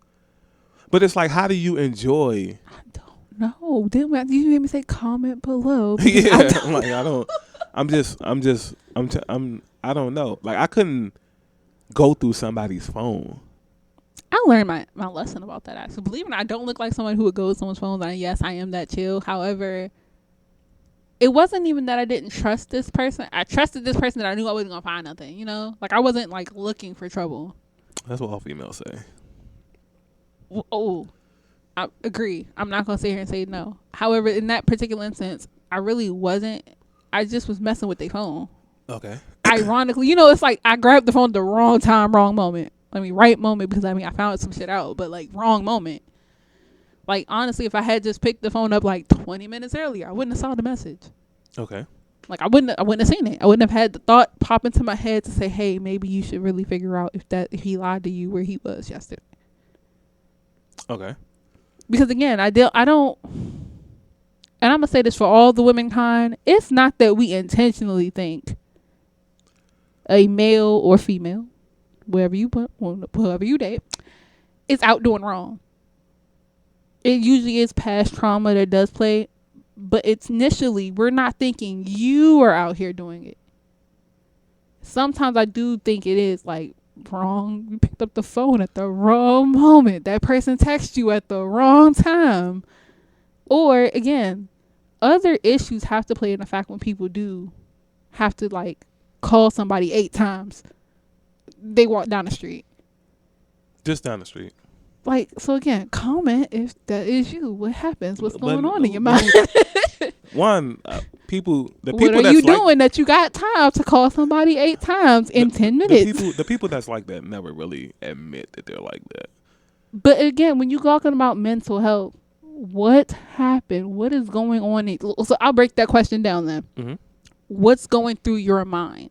But it's like, how do you enjoy? I don't know. Didn't you hear me say comment below? Yeah, I don't know. Like I couldn't go through somebody's phone. I learned my lesson about that. Actually, believe it or not, I don't look like someone who would go to someone's phone. And yes, I am that chill. However, it wasn't even that I didn't trust this person. I trusted this person that I knew I wasn't gonna find nothing. You know, like I wasn't like looking for trouble. That's what all females say. Oh, I agree. I'm not gonna sit here and say no. However, in that particular instance, I really wasn't. I just was messing with their phone. Okay. Ironically, you know, it's like I grabbed the phone at the wrong time, wrong moment. Right moment, because I found some shit out, but like wrong moment. Like honestly, if I had just picked the phone up like 20 minutes earlier, I wouldn't have saw the message. Okay. Like I wouldn't have seen it. I wouldn't have had the thought pop into my head to say, "Hey, maybe you should really figure out if he lied to you where he was yesterday." Okay. Because again, I don't, and I'm gonna say this for all the womankind. It's not that we intentionally think a male or female, whoever you date, is out doing wrong. It usually is past trauma that does play, but it's initially we're not thinking you are out here doing it. Sometimes I do think it is like wrong. You picked up the phone at the wrong moment. That person texted you at the wrong time. Or again, other issues have to play in the fact when people do have to like call somebody 8 times. They walk down the street. Just down the street. Like, so again, comment if that is you. What happens? What's going on in your mind? People. What are you doing that you got time to call somebody 8 times in 10 minutes? The people that's like that never really admit that they're like that. But again, when you're talking about mental health, what happened? What is going on? So I'll break that question down then. Mm-hmm. What's going through your mind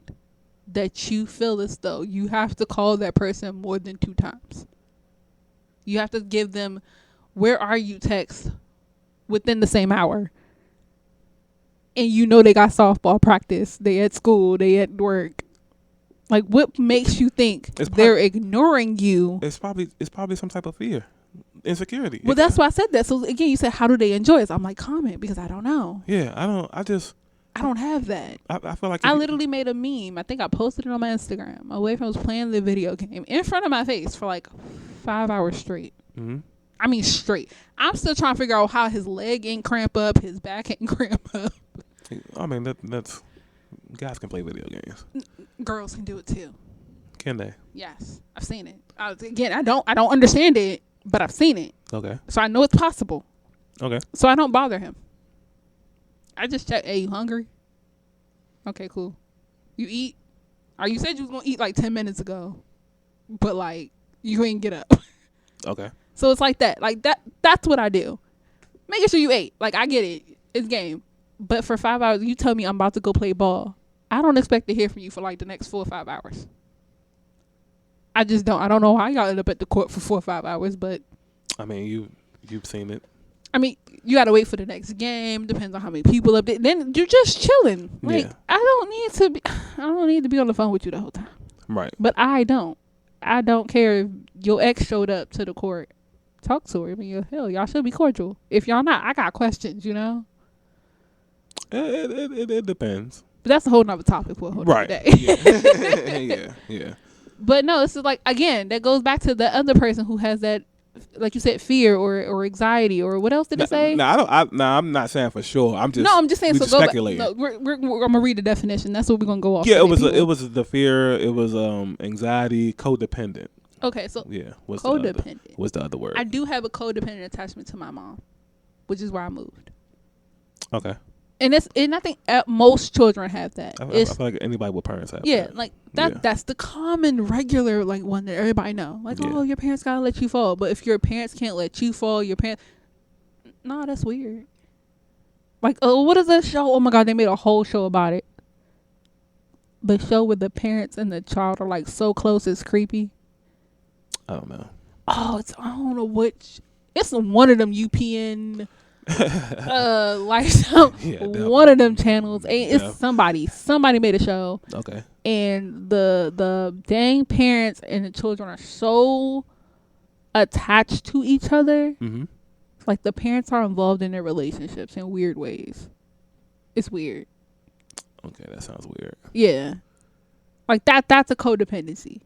that you feel as though you have to call that person more than 2 times? You have to give them, where are you text within the same hour. And you know they got softball practice. They at school. They at work. Like, what makes you think they're ignoring you? It's probably some type of fear. Insecurity. Well, that's why I said that. So again, you said, how do they enjoy it? So I'm like, comment, because I don't know. Yeah, I don't have that. I feel like I literally made a meme. I think I posted it on my Instagram. My boyfriend was playing the video game in front of my face for like 5 hours straight. Mm-hmm. I mean, straight. I'm still trying to figure out how his leg ain't cramp up, his back ain't cramp up. I mean, that's guys can play video games. Girls can do it too. Can they? Yes, I've seen it. Again, I don't understand it, but I've seen it. Okay. So I know it's possible. Okay. So I don't bother him. I just check. Hey, you hungry? Okay, cool. You eat? You said you was gonna eat like 10 minutes ago, but like you ain't get up. Okay. So it's like that. Like that's what I do. Making sure you ate. Like I get it. It's game. But for 5 hours, you tell me I'm about to go play ball. I don't expect to hear from you for like the next 4 or 5 hours. I just don't. I don't know how y'all end up at the court for 4 or 5 hours, but I mean, you've seen it. I mean, you gotta wait for the next game. Depends on how many people up there. Then you're just chilling. Like yeah. I don't need to be on the phone with you the whole time. Right. But I don't care if your ex showed up to the court. Talk to her. I mean, hell, y'all should be cordial. If y'all not, I got questions. You know. It depends. But that's a whole nother topic for a whole nother day. Yeah. But no, this is like, again, that goes back to the other person who has that, like you said, fear or anxiety or what else did it say? I'm not saying for sure. I'm just saying. So go speculating. No, we're I'm gonna read the definition. That's what we're gonna go off. Yeah, it was the fear. It was anxiety, codependent. Okay, so Yeah. codependent. What's the other word? I do have a codependent attachment to my mom, which is where I moved. Okay. And I think most children have that. I feel like anybody with parents have Yeah, that. like that's the common regular like one that everybody know. Like, Yeah. oh, your parents gotta let you fall. But if your parents can't let you fall, nah, that's weird. Like, oh, what is that show? Oh my god, they made a whole show about it. The show where the parents and the child are like so close, it's creepy. I don't know. Oh, I don't know which. It's one of them UPN lifestyle. Yeah, one of them channels. It's Yeah. somebody made a show. Okay. And the dang parents and the children are so attached to each other. Mm-hmm. Like the parents are involved in their relationships in weird ways. It's weird. Okay, that sounds weird. Yeah. Like that's a codependency.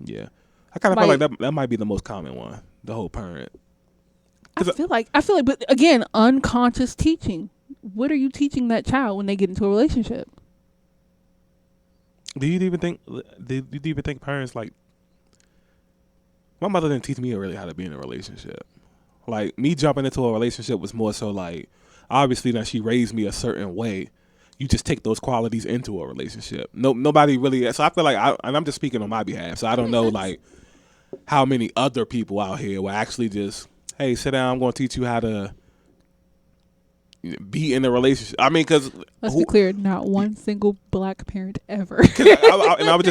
Yeah. I kind of feel like that might be the most common one. The whole parent. I feel like, but again, unconscious teaching. What are you teaching that child when they get into a relationship? Do you even think parents like? My mother didn't teach me really how to be in a relationship. Like me jumping into a relationship was more so like, obviously that she raised me a certain way. You just take those qualities into a relationship. Nobody really. So I feel like and I'm just speaking on my behalf. So I don't know like how many other people out here will actually just, hey, sit down. I'm going to teach you how to be in a relationship. I mean, because let's be clear, not one single black parent ever. I was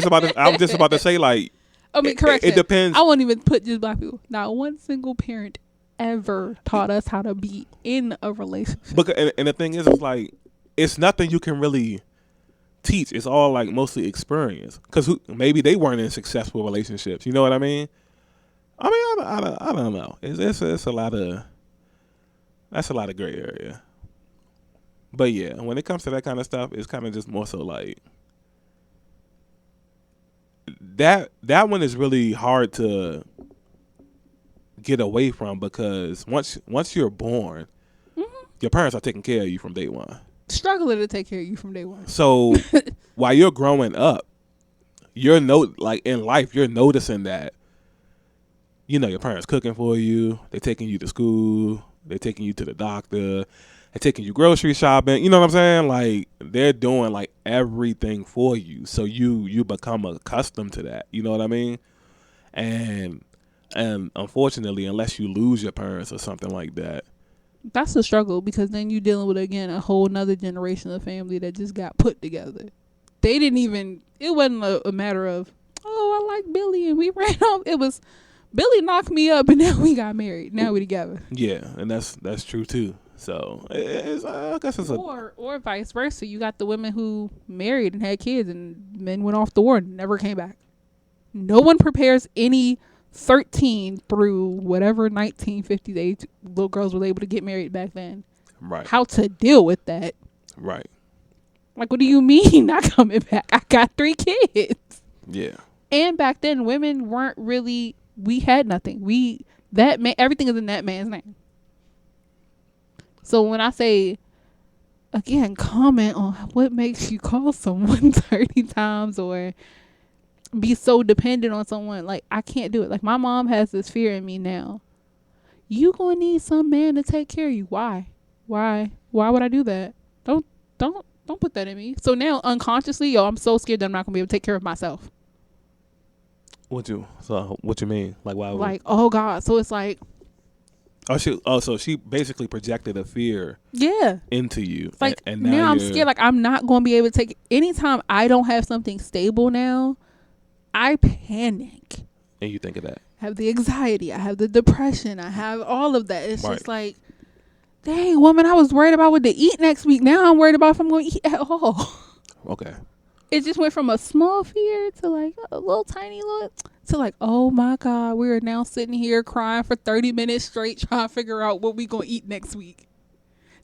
just about to say like. I mean, correction. It depends. I won't even put just black people. Not one single parent ever taught us how to be in a relationship. But and the thing is, it's like it's nothing you can really teach. It's all like mostly experience. Because maybe they weren't in successful relationships. You know what I mean? I mean, I don't know. It's a lot of gray area. But yeah, when it comes to that kind of stuff, it's kind of just more so like that one is really hard to get away from because once you're born, your parents are taking care of you from day one. Struggling to take care of you from day one. So while you're growing up, like in life, you're noticing that, you know, your parents cooking for you, they're taking you to school, they're taking you to the doctor, they're taking you grocery shopping. You know what I'm saying? Like they're doing like everything for you. So you become accustomed to that. You know what I mean? And unfortunately, unless you lose your parents or something like that, that's a struggle because then you're dealing with, again, a whole nother generation of family that just got put together. They didn't even, it wasn't a matter of, oh, I like Billy and we ran off. It was, Billy knocked me up and now we got married. Now we together. Yeah, and that's true too. So I guess it's or vice versa. You got the women who married and had kids and men went off the war and never came back. No one prepares any 13 through whatever 1950s age little girls were able to get married back then. Right. How to deal with that. Right. Like, what do you mean not coming back? I got 3 kids. Yeah. And back then, women weren't really, we had nothing. Everything is in that man's name. So when I say, again, comment on what makes you call someone 30 times or be so dependent on someone, like, I can't do it. Like, my mom has this fear in me now. You gonna need some man to take care of you. Why would I do that? Don't put that in me. So now unconsciously, I'm so scared that I'm not gonna be able to take care of myself. What you mean? Like why? Like, oh God. So it's like, so she basically projected a fear into you. It's like, and now I'm scared. Like, I'm not going to be able to take, anytime I don't have something stable now, I panic. And you think of that. I have the anxiety. I have the depression. I have all of that. It's right. Just like, dang, woman, I was worried about what to eat next week. Now I'm worried about if I'm going to eat at all. Okay. It just went from a small fear to like a little tiny look to like, oh my God, we are now sitting here crying for 30 minutes straight trying to figure out what we going to eat next week.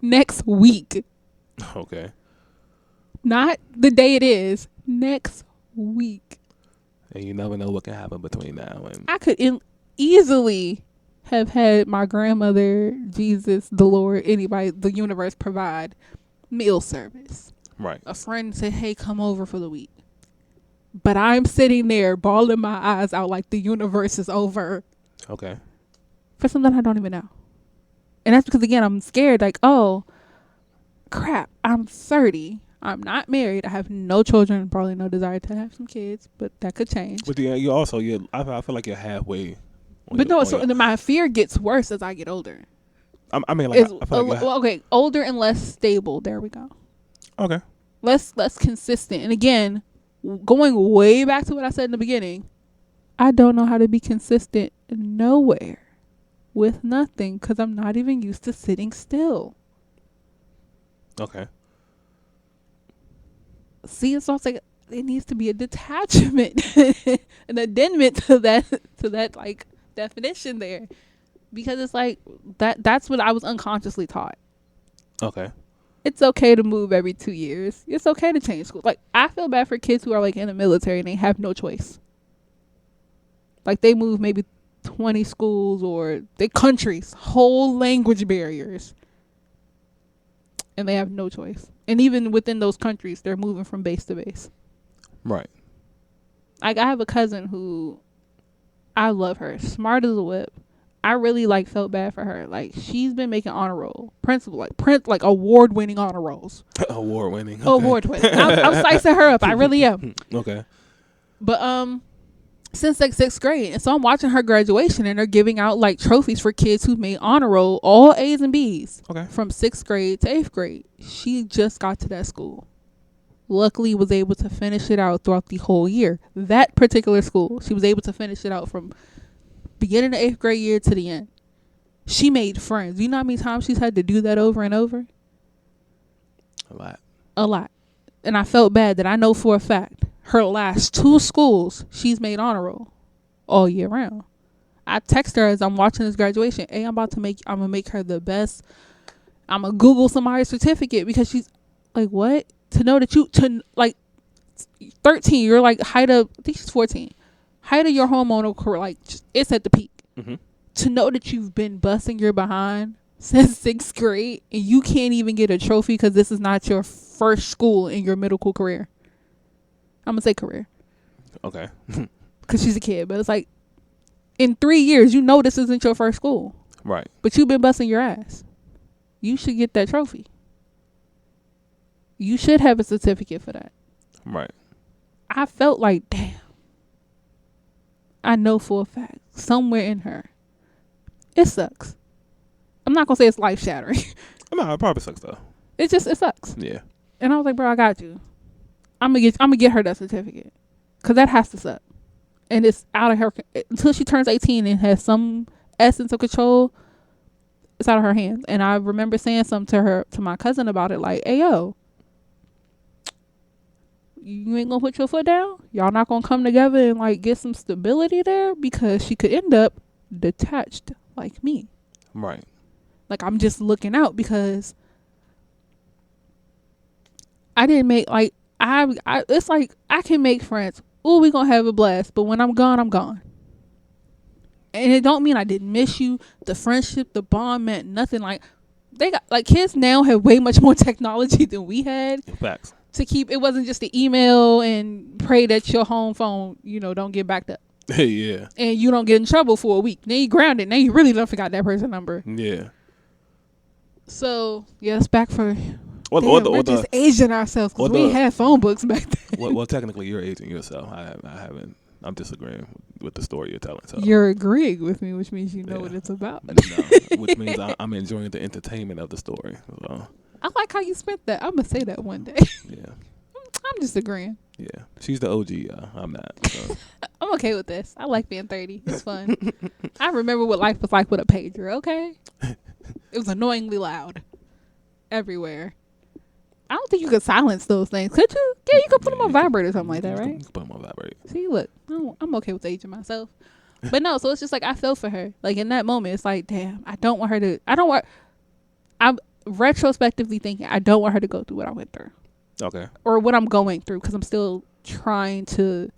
Next week. Okay. Not the day it is. Next week. And you never know what can happen between now and... I could easily have had my grandmother, Jesus, the Lord, anybody, the universe provide meal service. Right. A friend said, hey, come over for the week. But I'm sitting there bawling my eyes out like the universe is over Okay. for something I don't even know. And that's because, again, I'm scared. Like, oh, crap, I'm 30. I'm not married. I have no children. Probably no desire to have some kids, but that could change. But you also, I feel like you're halfway. But no, so my fear gets worse as I get older. I mean, like, I feel like okay, older and less stable. There we go. okay. Less consistent. And again, going way back to what I said in the beginning, I don't know how to be consistent nowhere with nothing because I'm not even used to sitting still. Okay. See, it's also like it needs to be a detachment, an addendum to that like definition there, because it's like that's what I was unconsciously taught. Okay. It's okay to move every 2 years. It's okay to change school. Like, I feel bad for kids who are like in the military and they have no choice. Like, they move maybe 20 schools or they countries, whole language barriers, and they have no choice. And even within those countries, they're moving from base to base. Right. Like, I have a cousin who, I love her, smart as a whip. I really felt bad for her. Like, she's been making honor roll, principal, like award-winning honor rolls. Award-winning. Okay. Award-winning. I'm slicing her up. I really am. Okay. But since like 6th grade, and so I'm watching her graduation, and they're giving out like trophies for kids who made honor roll, all A's and B's. Okay. From 6th grade to 8th grade. She just got to that school. Luckily, was able to finish it out throughout the whole year. That particular school, she was able to finish it out from beginning of 8th grade year to the end. She made friends. You know how many times she's had to do that over and over? A lot. And I felt bad that I know for a fact her last 2 schools she's made honor roll all year round. I text her as I'm watching this graduation. Hey, I'm gonna make her the best. I'm gonna Google somebody's certificate, because she's like, what? To know that 13, you're like height of, I think she's 14. Height of your hormonal career, like, it's at the peak. Mm-hmm. To know that you've been busting your behind since 6th grade and you can't even get a trophy because this is not your first school in your medical career. I'm going to say career. Okay. Because she's a kid. But it's like, in 3 years, you know this isn't your first school. Right. But you've been busting your ass. You should get that trophy. You should have a certificate for that. Right. I felt like, damn. I know for a fact, somewhere in her, it sucks. I'm not going to say it's life-shattering. No, it probably sucks, though. It sucks. Yeah. And I was like, bro, I got you. I'm gonna get her that certificate. Because that has to suck. And it's out of her, until she turns 18 and has some essence of control, it's out of her hands. And I remember saying something to my cousin about it, like, hey, yo, you ain't gonna put your foot down? Y'all not gonna come together and like get some stability there? Because she could end up detached like me. Right. Like, I'm just looking out because I didn't make, like, it's like I can make friends. Oh, we gonna have a blast. But when I'm gone, I'm gone. And it don't mean I didn't miss you. The friendship, the bond meant nothing. Like, they got, like, kids now have way much more technology than we had. Facts. To keep, it wasn't just the email and pray that your home phone, don't get backed up. Yeah. And you don't get in trouble for a week. Now you grounded. Now you really don't forgot that person's number. Yeah. So, yeah, it's back for... We're just aging ourselves because we had phone books back then. Well, technically, you're aging yourself. I haven't. I'm disagreeing with the story you're telling. So. You're agreeing with me, which means you know what it's about. No, which means I'm enjoying the entertainment of the story. So. I like how you spent that. I'm going to say that one day. Yeah. I'm just agreeing. Yeah. She's the OG. I'm not. So. I'm okay with this. I like being 30. It's fun. I remember what life was like with a pager, okay? It was annoyingly loud. Everywhere. I don't think you could silence those things. Could you? Yeah, you could put them on vibrate or something like that, right? You can put them on vibrate. See, look, I'm okay with aging myself. But no, so it's just like I felt for her. Like, in that moment, it's like, damn, I'm retrospectively thinking, I don't want her to go through what I went through. Okay. Or what I'm going through, because I'm still trying to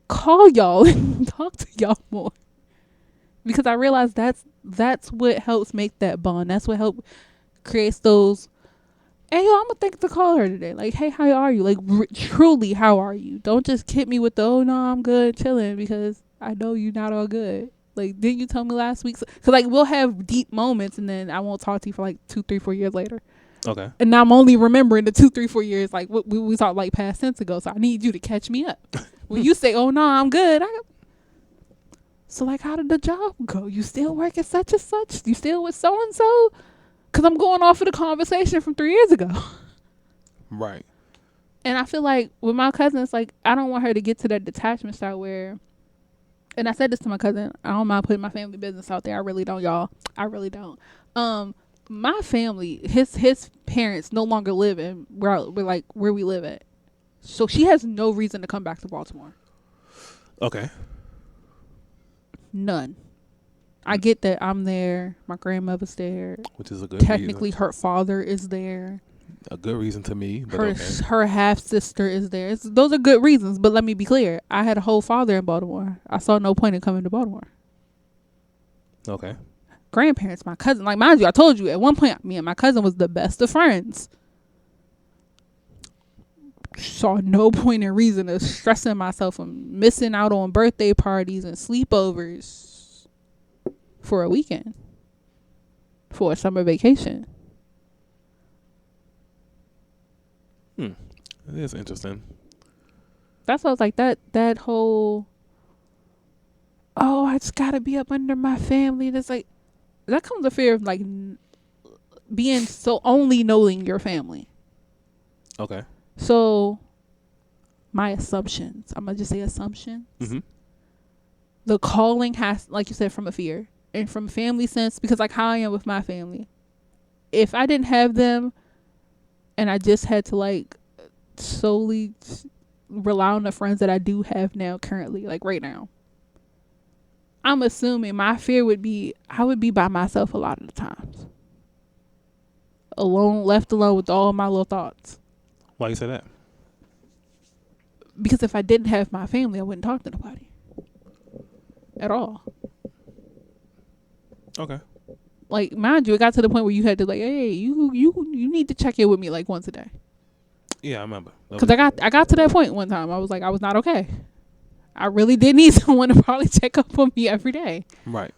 call y'all and talk to y'all more. Because I realize that's what helps make that bond. That's what helps creates those Hey, yo, I'm gonna think to call her today. Like, hey, how are you? Like, truly, how are you? Don't just hit me with the, oh, no, I'm good, chilling, because I know you're not all good. Like, didn't you tell me last week? Because, like, we'll have deep moments, and then I won't talk to you for, like, 2, 3, 4 years later. Okay. And now I'm only remembering the 2, 3, 4 years, like, we talked, like, past tense ago. So I need you to catch me up. When you say, oh, no, I'm good. So, like, how did the job go? You still work at such and such? You still with so-and-so? Because I'm going off of the conversation from 3 years ago. Right. And I feel like with my cousin, it's like I don't want her to get to that detachment style where, and I said this to my cousin, I don't mind putting my family business out there. I really don't, y'all. I really don't. My family, his parents no longer live in where we live at. So she has no reason to come back to Baltimore. Okay. None. I get that I'm there. My grandmother's there. Which is a good Technically, reason. her father is there. A good reason to me, but her half sister is there. Those are good reasons, but let me be clear. I had a whole father in Baltimore. I saw no point in coming to Baltimore. Okay. Grandparents, my cousin, like mind you, I told you at one point, me and my cousin was the best of friends. Saw no point in reason of stressing myself and missing out on birthday parties and sleepovers for a weekend, for a summer vacation. It is interesting. That's why I was like that whole, oh, I just gotta be up under my family. That's like, that comes a fear of like being so only knowing your family. Okay. So my assumptions, I'm gonna just say assumptions. Mm-hmm. The calling has, like you said, from a fear and from family sense, because like how I am with my family. If I didn't have them and I just had to like solely rely on the friends that I do have now currently, like right now, I'm assuming my fear would be I would be by myself a lot of the times. Alone, left alone with all my little thoughts. Why you say that? Because if I didn't have my family, I wouldn't talk to nobody. At all. Okay. Like, mind you, it got to the point where you had to like, hey, you need to check in with me like once a day. Yeah, I remember. Because I got to that point one time. I was like, I was not okay. I really did need someone to probably check up on me every day. Right.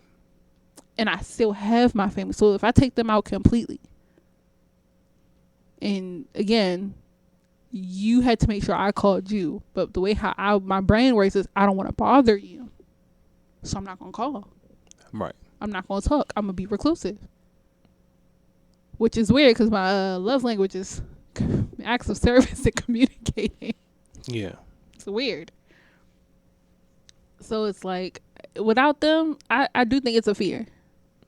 And I still have my family. So if I take them out completely, and again, you had to make sure I called you. But the way my brain works is I don't want to bother you. So I'm not going to call. Right. I'm not going to talk. I'm going to be reclusive. Which is weird because my love language is acts of service and communicating. Yeah. It's weird. So it's like, without them, I do think it's a fear.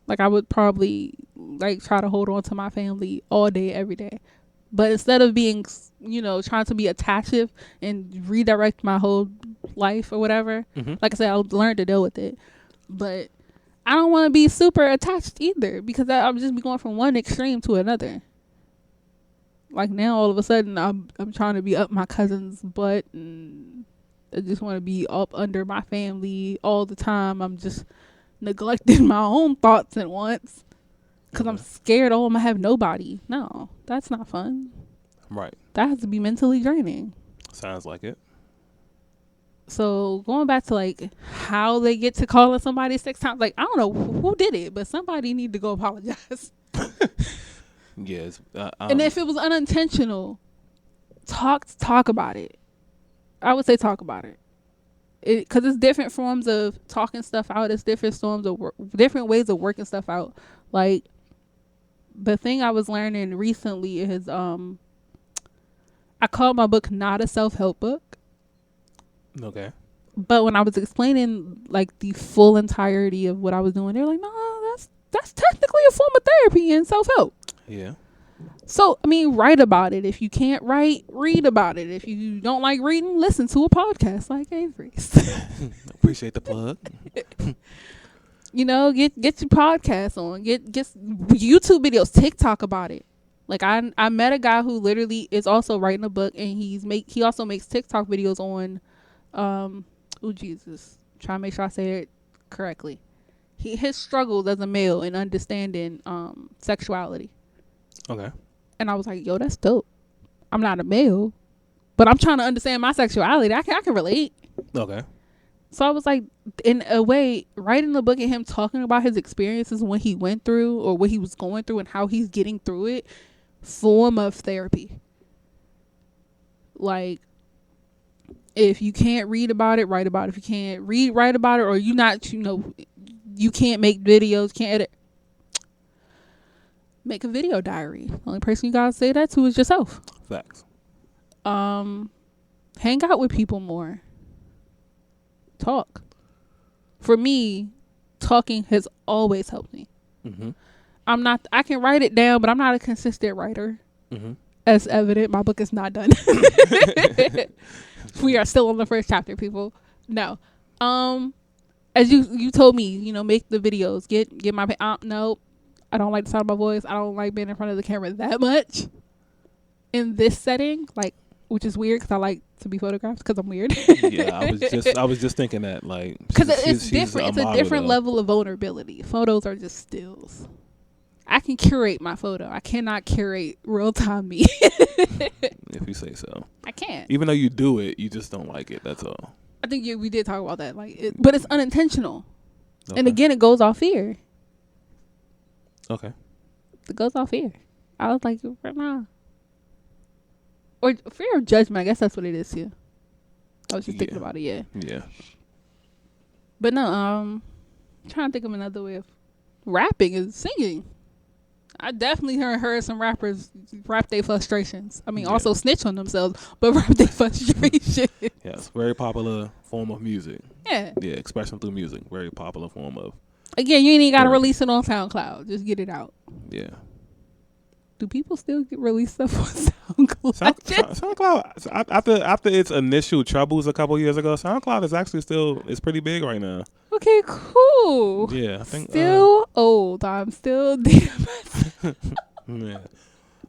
Like, I would probably like try to hold on to my family all day, every day. But instead of being, trying to be attached and redirect my whole life or whatever, like I said, I'll learn to deal with it. But I don't want to be super attached either, because I'll just be going from one extreme to another. Like now, all of a sudden, I'm trying to be up my cousin's butt, and I just want to be up under my family all the time. I'm just neglecting my own thoughts at once because I'm scared. Oh, I'm gonna have nobody. No, that's not fun. Right. That has to be mentally draining. Sounds like it. So going back to like how they get to calling somebody 6 times, like I don't know who did it, but somebody need to go apologize. Yes. And if it was unintentional, talk about it. I would say talk about it. Because it's different forms of talking stuff out. It's different forms of different ways of working stuff out. Like the thing I was learning recently is I called my book not a self-help book. Okay. But when I was explaining like the full entirety of what I was doing, they're like, "No, that's technically a form of therapy and self-help." Yeah. So, I mean, write about it. If you can't write, read about it. If you don't like reading, listen to a podcast like Avery's. Appreciate the plug. Get your podcast on. Get YouTube videos, TikTok about it. Like I met a guy who literally is also writing a book, and he also makes TikTok videos on trying to make sure I say it correctly. His struggles as a male in understanding sexuality. Okay. And I was like, yo, that's dope. I'm not a male, but I'm trying to understand my sexuality. I can relate. Okay. So I was like, in a way, writing the book and him talking about his experiences when he went through or what he was going through and how he's getting through it, form of therapy. Like, if you can't read about it, write about it. If you can't read, write about it, or you not, you can't make videos, can't edit, make a video diary. The only person you gotta say that to is yourself. Facts. Hang out with people more. Talk. For me, talking has always helped me. Mm-hmm. I can write it down, but I'm not a consistent writer. Mm-hmm. As evident, my book is not done. We are still on the first chapter, people. No. As you told me, make the videos, get my, no, I don't like the sound of my voice. I don't like being in front of the camera that much in this setting, like, which is weird because I like to be photographed because I'm weird. Yeah, I was just thinking that, like, because it's different. It's a different though. level of vulnerability. Photos are just stills. I can curate my photo. I cannot curate real time me. If you say so. I can't. Even though you do it, you just don't like it. That's all. I think we did talk about that, but it's unintentional. Okay. And again, it goes off fear. Okay. It goes off fear. I was like, nah. Or fear of judgment. I guess that's what it is too. I was just thinking about it. Yeah. Yeah. But no, I'm trying to think of another way of rapping is singing. I definitely heard some rappers rap their frustrations. I mean, also snitch on themselves, but rap their frustration. Yes, very popular form of music. Yeah. Yeah, expression through music. Very popular form of. Again, you ain't even got to release it on SoundCloud. Just get it out. Yeah. Do people still release stuff on SoundCloud? SoundCloud, after its initial troubles a couple years ago, SoundCloud is actually it's pretty big right now. Okay, cool. Yeah, I think still old. I'm still yeah.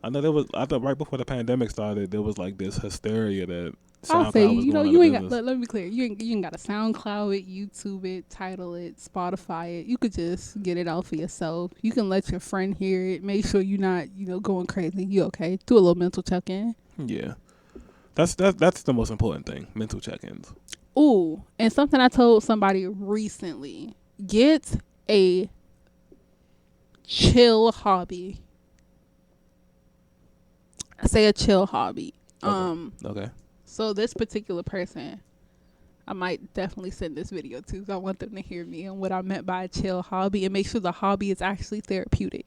I know right before the pandemic started, there was like this hysteria that SoundCloud I'll say, was going you ain't out of got. Let me be clear. You ain't got to SoundCloud it, YouTube it, title it, Spotify it. You could just get it out for yourself. You can let your friend hear it. Make sure you're not, going crazy. You okay? Do a little mental check in. Yeah, that's the most important thing. Mental check-ins. Ooh, and something I told somebody recently: get a chill hobby. I say a chill hobby. Okay. So this particular person, I might definitely send this video to, because I want them to hear me and what I meant by a chill hobby, and make sure the hobby is actually therapeutic.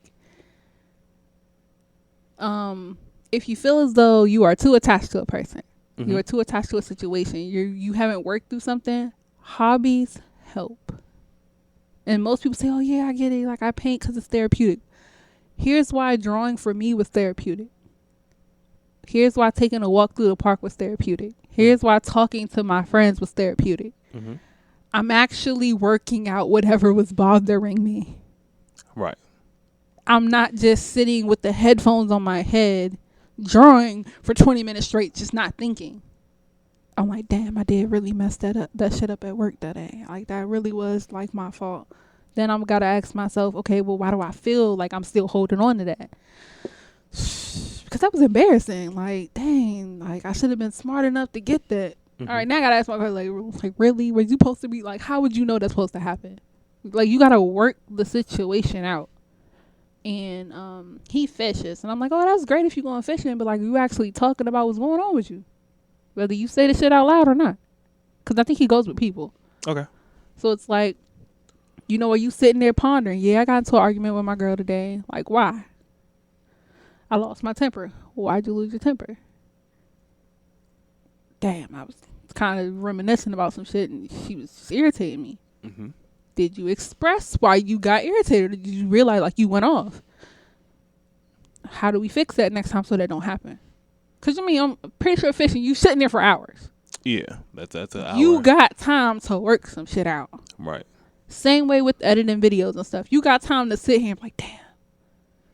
If you feel as though you are too attached to a person, mm-hmm. you are too attached to a situation, you haven't worked through something, hobbies help. And most people say, oh yeah, I get it, like I paint because it's therapeutic. Here's why drawing for me was therapeutic. Here's why taking a walk through the park was therapeutic. Here's why talking to my friends was therapeutic. Mm-hmm. I'm actually working out whatever was bothering me. Right. I'm not just sitting with the headphones on my head, drawing for 20 minutes straight, just not thinking. I'm like, damn, I did really mess that shit up at work that day. Like, that really was like my fault. Then I'm gotta ask myself, okay, well, why do I feel like I'm still holding on to that? Because that was embarrassing. Like, dang, like I should have been smart enough to get that. Mm-hmm. All right, now I gotta ask myself, like really? Was you supposed to be like? How would you know that's supposed to happen? Like, you gotta work the situation out. And he fishes, and I'm like, oh, that's great if you're going fishing, but like, you actually talking about what's going on with you, whether you say the shit out loud or not. Because I think he goes with people. Okay. So it's like, are you sitting there pondering? Yeah, I got into an argument with my girl today. Like, why? I lost my temper. Why'd you lose your temper? Damn, I was kind of reminiscing about some shit, and she was just irritating me. Mm-hmm. Did you express why you got irritated? Or did you realize like you went off? How do we fix that next time so that don't happen? Because I'm pretty sure fishing, you sitting there for hours. Yeah, that's an hour. You got time to work some shit out. Right. Same way with editing videos and stuff. You got time to sit here and be like, damn,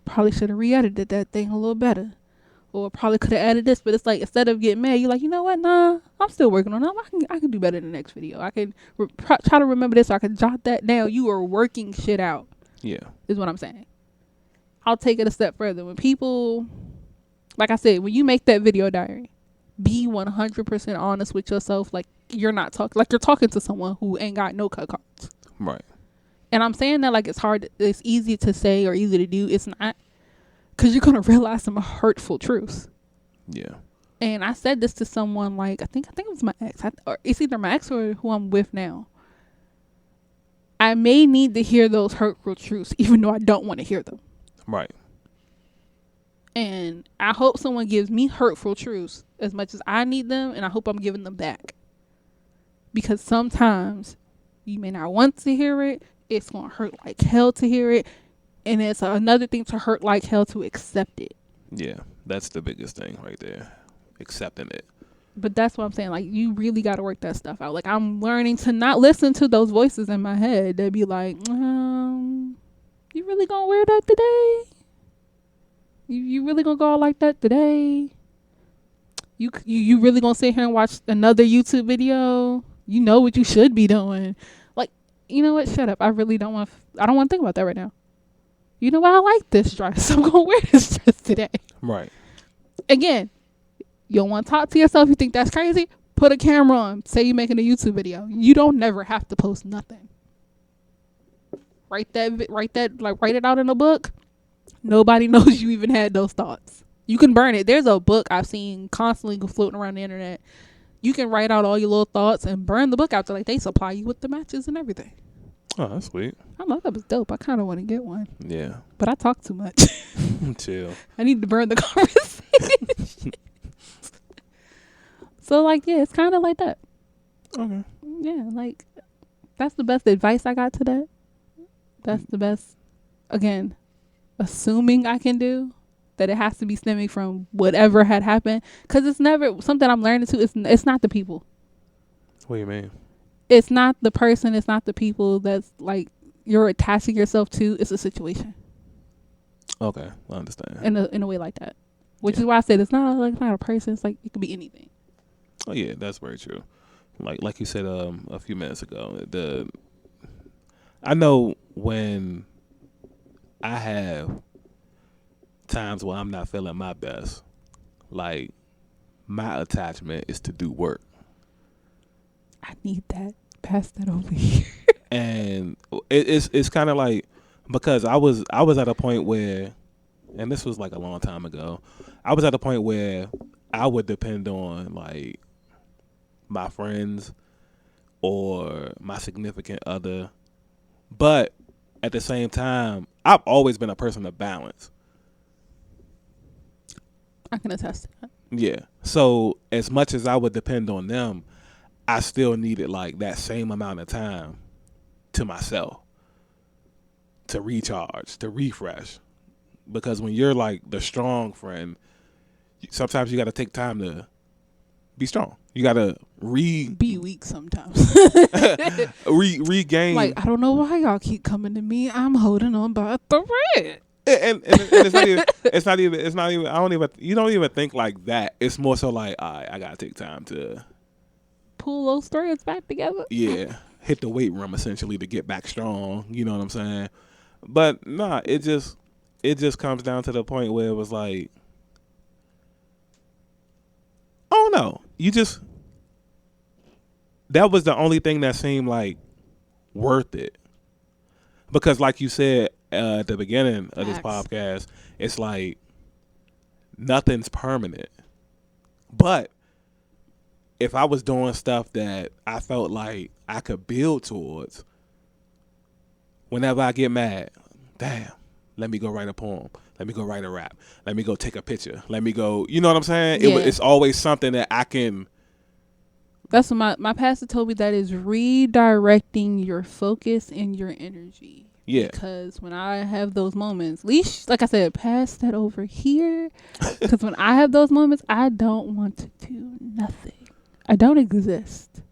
probably should have re-edited that thing a little better. Or probably could have added this, but it's like, instead of getting mad, you're like, you know what? Nah, I'm still working on it. I can do better in the next video. I can try to remember this so I can jot that down. You are working shit out. Yeah. Is what I'm saying. I'll take it a step further. When people Like I said, when you make that video diary, be 100% honest with yourself. Like, you're not talking, like you're talking to someone who ain't got no cut cards. Right. And I'm saying that like it's easy to say or easy to do. It's not, because you're going to realize some hurtful truths. Yeah. And I said this to someone, like, I think it was my ex. Or it's either my ex or who I'm with now. I may need to hear those hurtful truths, even though I don't want to hear them. Right. And I hope someone gives me hurtful truths as much as I need them, and I hope I'm giving them back. Because sometimes you may not want to hear it. It's going to hurt like hell to hear it. And it's another thing to hurt like hell to accept it. Yeah, that's the biggest thing right there. Accepting it. But that's what I'm saying. Like, you really got to work that stuff out. Like, I'm learning to not listen to those voices in my head that be like, you really going to wear that today? You really going to go out like that today? You really going to sit here and watch another YouTube video? You know what you should be doing. Like, you know what? Shut up. I really don't want I don't want to think about that right now. You know what? I like this dress. I'm going to wear this dress today. Right. Again, you don't want to talk to yourself. You think that's crazy? Put a camera on. Say you're making a YouTube video. You don't never have to post nothing. Write it out in a book. Nobody knows you even had those thoughts. You can burn it. There's a book I've seen constantly floating around the internet. You can write out all your little thoughts and burn the book out. So like they supply you with the matches and everything. Oh, that's sweet. I love that was dope. I kind of want to get one. Yeah. But I talk too much. Chill. I need to burn the conversation. So like, yeah, it's kind of like that. Okay. Yeah, like that's the best advice I got today. That's the best. Again, assuming I can do that, it has to be stemming from whatever had happened, because it's never something I'm learning to. It's not the people. What do you mean? It's not the person. It's not the people that's like you're attaching yourself to. It's a situation. Okay, I understand. In a way like that, which is why I said it's not a person. It's like it could be anything. Oh yeah, that's very true. Like you said a few minutes ago, I know when I have times where I'm not feeling my best, like my attachment is to do work. I need that. Pass that over here. And it's kind of like, because I was at a point where, and this was like a long time ago, I was at a point where I would depend on like my friends or my significant other, but at the same time, I've always been a person of balance. I can attest to that. Yeah. So as much as I would depend on them, I still needed like that same amount of time to myself to recharge, to refresh. Because when you're like the strong friend, sometimes you got to take time to be strong. You got to be weak sometimes. regain. Like, I don't know why y'all keep coming to me. I'm holding on by a thread. And it's not even you don't even think like that. It's more so like, all right, I gotta take time to pull those threads back together. Yeah. Hit the weight room essentially to get back strong. You know what I'm saying? But nah, it just comes down to the point where it was like, I don't know. That was the only thing that seemed like worth it. Because like you said at the beginning of this podcast, it's like nothing's permanent. But if I was doing stuff that I felt like I could build towards, whenever I get mad, damn, let me go write a poem. Let me go write a rap. Let me go take a picture. Let me go, you know what I'm saying? Yeah. It's always something that I can. That's what my pastor told me, that is redirecting your focus and your energy. Yeah. Because when I have those moments, leash, like I said, pass that over here. Because when I have those moments, I don't want to do nothing. I don't exist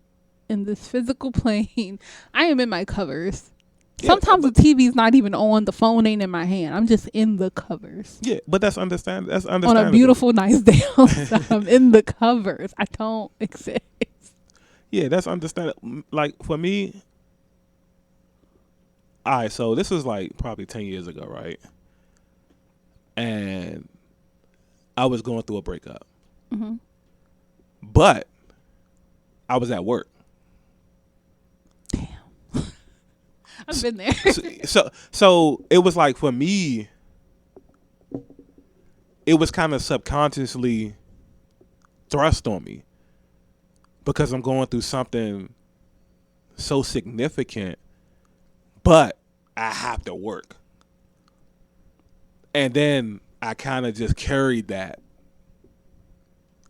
in this physical plane. I am in my covers. Yeah, sometimes the TV's not even on. The phone ain't in my hand. I'm just in the covers. Yeah, but that's understandable. On a beautiful, nice day outside, I'm in the covers. I don't exist. Yeah, that's understandable. Like, for me, all right, so this was like probably 10 years ago, right? And I was going through a breakup. Mm-hmm. But I was at work. I've been there. So it was like, for me, it was kind of subconsciously thrust on me because I'm going through something so significant, but I have to work. And then I kind of just carried that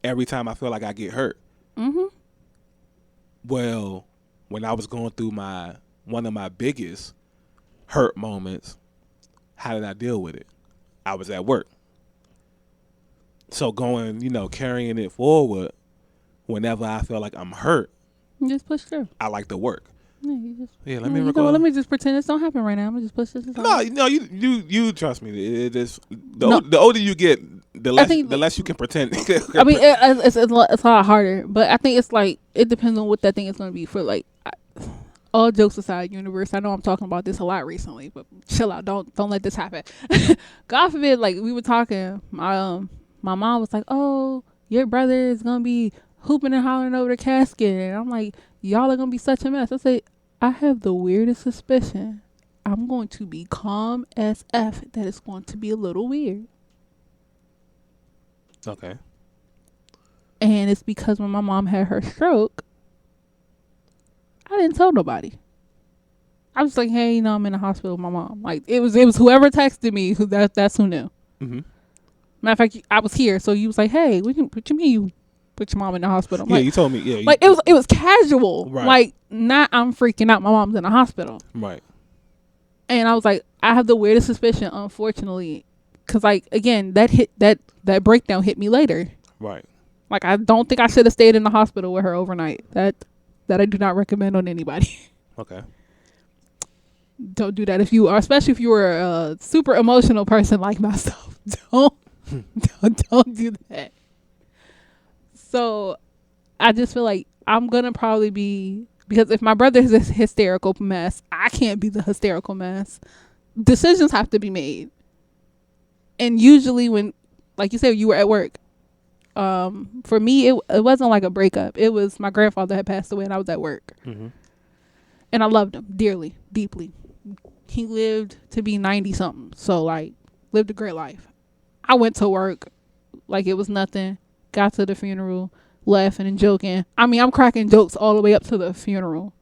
every time I feel like I get hurt. Mm-hmm. Well, when I was going through one of my biggest hurt moments, how did I deal with it? I was at work. So carrying it forward, whenever I feel like I'm hurt, You just push through. I like to work. Yeah, you just. Let me record. Well, let me just pretend this don't happen right now. I'm gonna just push this aside. No, you trust me. It is the older you get, the less you can pretend. I mean, it's a lot harder, but I think it's like it depends on what that thing is gonna be for. Like, all jokes aside, universe. I know I'm talking about this a lot recently, but chill out. Don't let this happen. God forbid. Like, we were talking. My mom was like, "Oh, your brother is gonna be hooping and hollering over the casket," and I'm like, "Y'all are gonna be such a mess." I say, I have the weirdest suspicion I'm going to be calm as F that it's going to be a little weird. Okay. And it's because when my mom had her stroke, I didn't tell nobody. I was like, hey, I'm in the hospital with my mom. Like, it was whoever texted me, that's who knew. Mm-hmm. Matter of fact, I was here, so you was like, hey, what you mean you put your mom in the hospital? I'm you told me. Yeah. Like, it was casual. Right. Like, not I'm freaking out. My mom's in the hospital. Right. And I was like, I have the weirdest suspicion, unfortunately, because, like, again, that breakdown hit me later. Right. Like, I don't think I should have stayed in the hospital with her overnight. That I do not recommend on anybody. Okay. Don't do that especially if you were a super emotional person like myself. Don't do that. So I just feel like I'm going to probably be, because if my brother is a hysterical mess, I can't be the hysterical mess. Decisions have to be made. And usually when, like you said, you were at work, for me, it wasn't like a breakup. It was my grandfather had passed away and I was at work. Mm-hmm. And I loved him dearly, deeply. He lived to be 90 something. So, like, lived a great life. I went to work like it was nothing. Got to the funeral, laughing and joking. I mean, I'm cracking jokes all the way up to the funeral.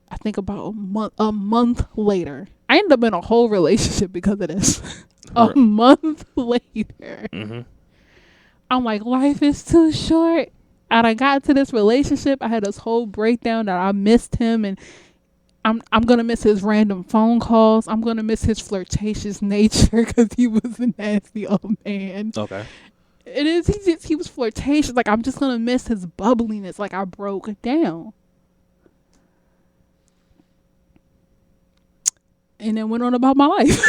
I think about a month later, I ended up in a whole relationship because of this. A month later, mm-hmm. I'm like, life is too short. And I got to this relationship. I had this whole breakdown that I missed him, and I'm gonna miss his random phone calls. I'm gonna miss his flirtatious nature because he was a nasty old man. Okay. It is. He was flirtatious. Like, I'm just gonna miss his bubbliness. Like, I broke down, and then went on about my life.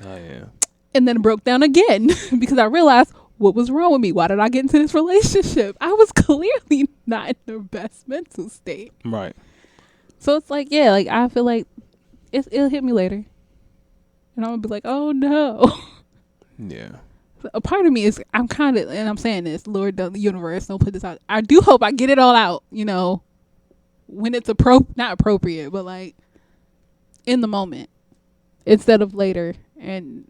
Oh yeah. And then broke down again because I realized what was wrong with me. Why did I get into this relationship? I was clearly not in the best mental state. Right. So it's like, yeah, like, I feel like it'll hit me later, and I'm gonna be like, oh no. Yeah. A part of me is, I'm kind of, and I'm saying this, Lord, the universe, don't put this out. I do hope I get it all out, when it's not appropriate, but like in the moment instead of later. And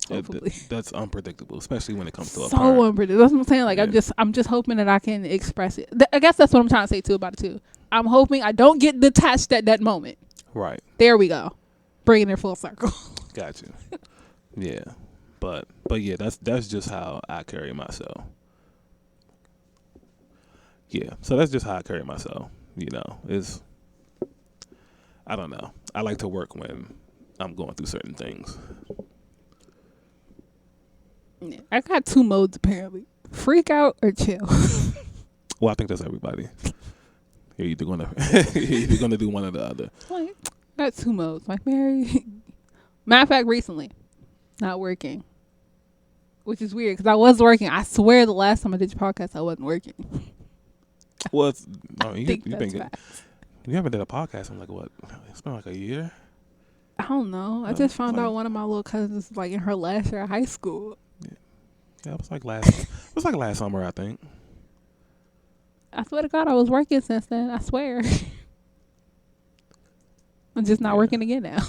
hopefully that's unpredictable, especially when it comes to a so parent. unpredictable. That's what I'm saying. Like, yeah. I'm just hoping that I can express it. I guess that's what I'm trying to say too about it too. I'm hoping I don't get detached at that moment. Right. There we go. Bringing it full circle. Gotcha. Yeah. But yeah, that's just how I carry myself. Yeah. So that's just how I carry myself. It's, I don't know. I like to work when I'm going through certain things. Yeah, I got 2 modes apparently: freak out or chill. Well, I think that's everybody. You're either gonna do one or the other. Like, I got 2 modes. Like, Mary. Matter of fact, recently, not working, which is weird because I was working. I swear, the last time I did your podcast, I wasn't working. Well, you haven't did a podcast in like what? It's been like a year. I don't know. I just found out one of my little cousins was like in her last year of high school. Yeah, it was like last summer, I think. I swear to God, I was working since then. I swear. I'm just not working again now.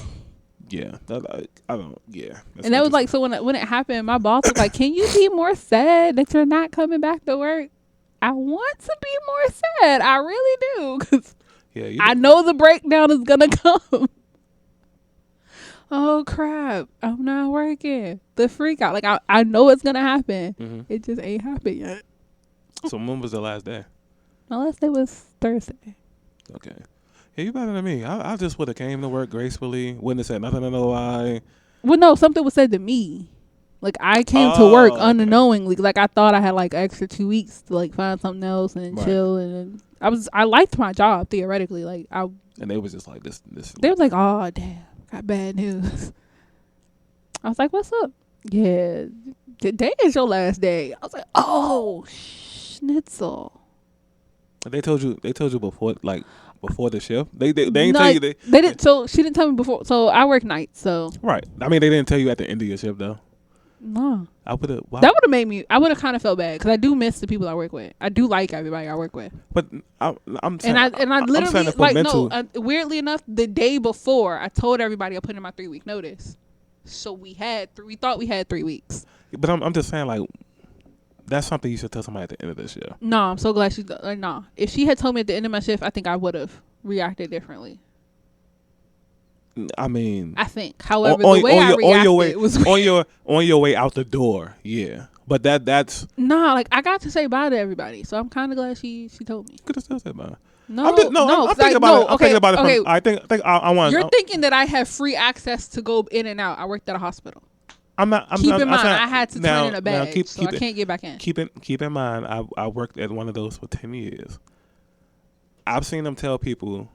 Yeah, I don't. Yeah, and that was like, so when it happened, my boss was like, "Can you be more sad that you're not coming back to work?" I want to be more sad. I really do, because I know the breakdown is gonna come. Oh crap! I'm not working. The freak out. Like I know it's gonna happen. Mm-hmm. It just ain't happened yet. So when was the last day? My last day was Thursday. Okay. Yeah, you better than me. I just would have came to work gracefully. Wouldn't have said nothing to nobody. Well, no, something was said to me. Like I came to work unknowingly. Like I thought I had like extra 2 weeks to like find something else and chill. And I liked my job theoretically. Like and they was just like this. They were like, "Oh damn, got bad news." I was like, "What's up?" Yeah, today is your last day. I was like, "Oh, schnitzel." They told you before, like before the shift. They didn't tell you. They didn't. So she didn't tell me before. So I work nights. So right. I mean, they didn't tell you at the end of your shift though. No. I would have. That would have made me. I would have kind of felt bad because I do miss the people I work with. I do like everybody I work with. But I'm saying, and I literally like mental. No. Weirdly enough, the day before, I told everybody I put in my 3-week notice. So we thought we had 3 weeks. But I'm just saying, like, that's something you should tell somebody at the end of this shift. No, I'm so glad nah. If she had told me at the end of my shift, I think I would have reacted differently. I mean, I think. However, the way I reacted was weird. on your way out the door. Yeah, but that's like I got to say bye to everybody, so I'm kind of glad she told me. Could have still said bye. No, I'm thinking about it. I'm thinking about it. Okay. I think I want. You're thinking that I have free access to go in and out. I worked at a hospital. I'm not. Keep in mind, I had to turn in a badge, so I can't get back in. Keep in mind, I worked at one of those for 10 years. I've seen them tell people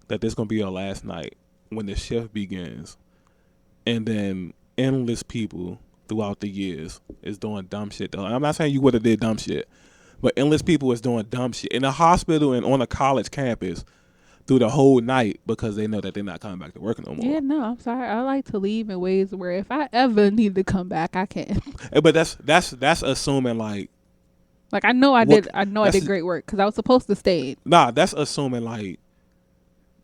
that this gonna be your last night when the shift begins, and then endless people throughout the years is doing dumb shit. Though I'm not saying you would have did dumb shit, but endless people is doing dumb shit in a hospital and on a college campus through the whole night because they know that they're not coming back to work no more. Yeah, no, I'm sorry. I like to leave in ways where if I ever need to come back, I can. But that's assuming like I know I did great work because I was supposed to stay. Nah, that's assuming like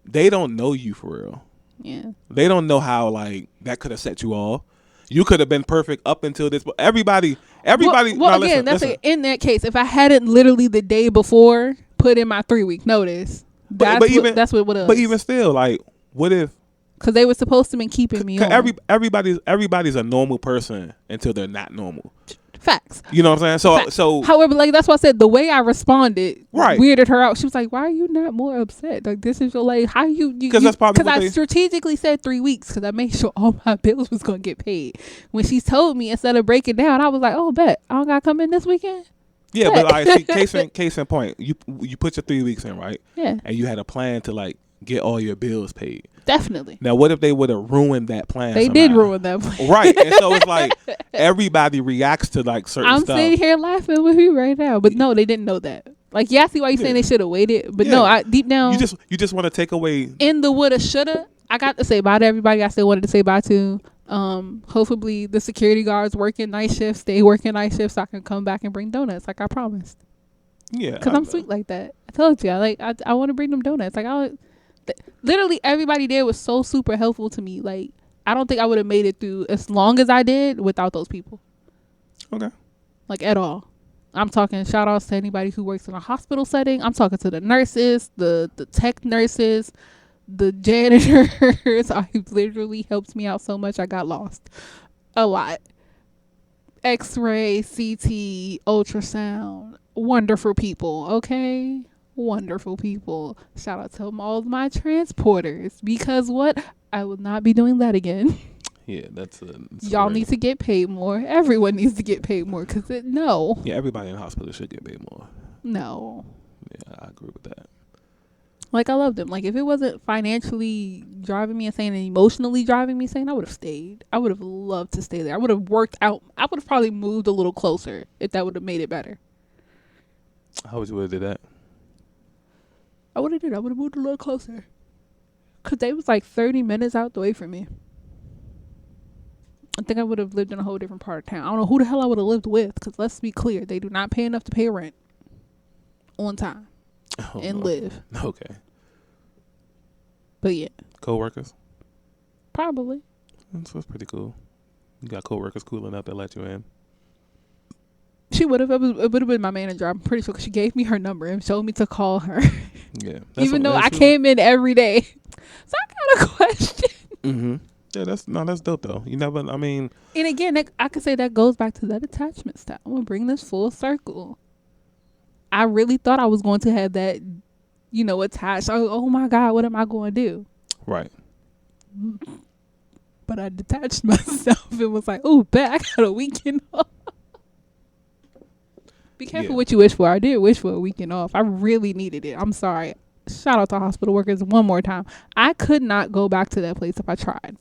they don't know you for real. Yeah. They don't know how like that could have set you off. You could have been perfect up until this, but everybody. Well, again, in that case, if I hadn't literally the day before put in my 3-week notice, that's what would have. But even still, like, what if? Because they were supposed to be keeping me on. Everybody's a normal person until they're not normal. Facts. You know what I'm saying? So however, like that's why I said the way I responded right. weirded her out. She was like, "Why are you not more upset? Like this is your like how you?" Because that's probably because I strategically said 3 weeks because I made sure all my bills was gonna get paid. When she told me instead of breaking down, I was like, "Oh, bet I don't gotta come in this weekend." Yeah, but I see. Case in point, you put your 3 weeks in, right? Yeah. And you had a plan to like get all your bills paid. Definitely. Now, what if they would have ruined that plan? They did ruin that plan. Right. And so it's like everybody reacts to like certain stuff. I'm sitting here laughing with you right now. But no, they didn't know that. Like, yeah, I see why you're saying they should have waited. But no, I deep down. You just want to take away. In the woulda, shoulda, I got to say bye to everybody I still wanted to say bye to. Hopefully the security guards working night shifts, stay working night shifts so I can come back and bring donuts like I promised. Yeah. Because I'm sweet like that. I told you. I want to bring them donuts. Like, literally everybody there was so super helpful to me. Like I don't think I would have made it through as long as I did without those people. Okay. Like at all. I'm talking shout outs to anybody who works in a hospital setting. I'm talking to the nurses, the tech nurses, the janitors. I literally helped me out so much I got lost. A lot. X-ray, CT, ultrasound. Wonderful people, okay? Wonderful people. Shout out to all of my transporters because what? I will not be doing that again. Yeah, that's y'all need to get paid more. Everyone needs to get paid more because no. Yeah, everybody in the hospital should get paid more. No. Yeah, I agree with that. Like I love them. Like if it wasn't financially driving me insane and emotionally driving me insane, I would have stayed. I would have loved to stay there. I would have worked out. I would have probably moved a little closer if that would have made it better. How would you have did that? I would have moved a little closer. Because they was like 30 minutes out the way from me. I think I would have lived in a whole different part of town. I don't know who the hell I would have lived with. Because let's be clear, they do not pay enough to pay rent on time and live. Okay. But yeah, Co-workers? probably. That's pretty cool. You got co-workers cool enough to let you in? She would have. It would have been my manager. I'm pretty sure 'cause she gave me her number and told me to call her. Yeah. Even though I came in every day. So I got a question. Mm-hmm. Yeah, that's dope though. You never, I mean. And again, I could say that goes back to that attachment style. I'm going to bring this full circle. I really thought I was going to have that, attached. Oh my God, what am I going to do? Right. But I detached myself and was like, oh, bet I got a weekend off. Be careful what you wish for. I did wish for a weekend off. I really needed it. I'm sorry. Shout out to hospital workers one more time. I could not go back to that place if I tried.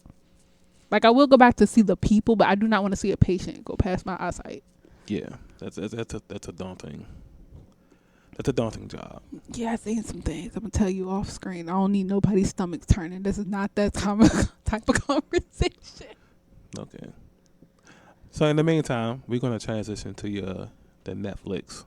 Like, I will go back to see the people, but I do not want to see a patient go past my eyesight. Yeah, that's a daunting. That's a daunting job. Yeah, I seen some things. I'm gonna tell you off screen. I don't need nobody's stomachs turning. This is not that type of conversation. Okay. So in the meantime, we're gonna transition to the Netflix.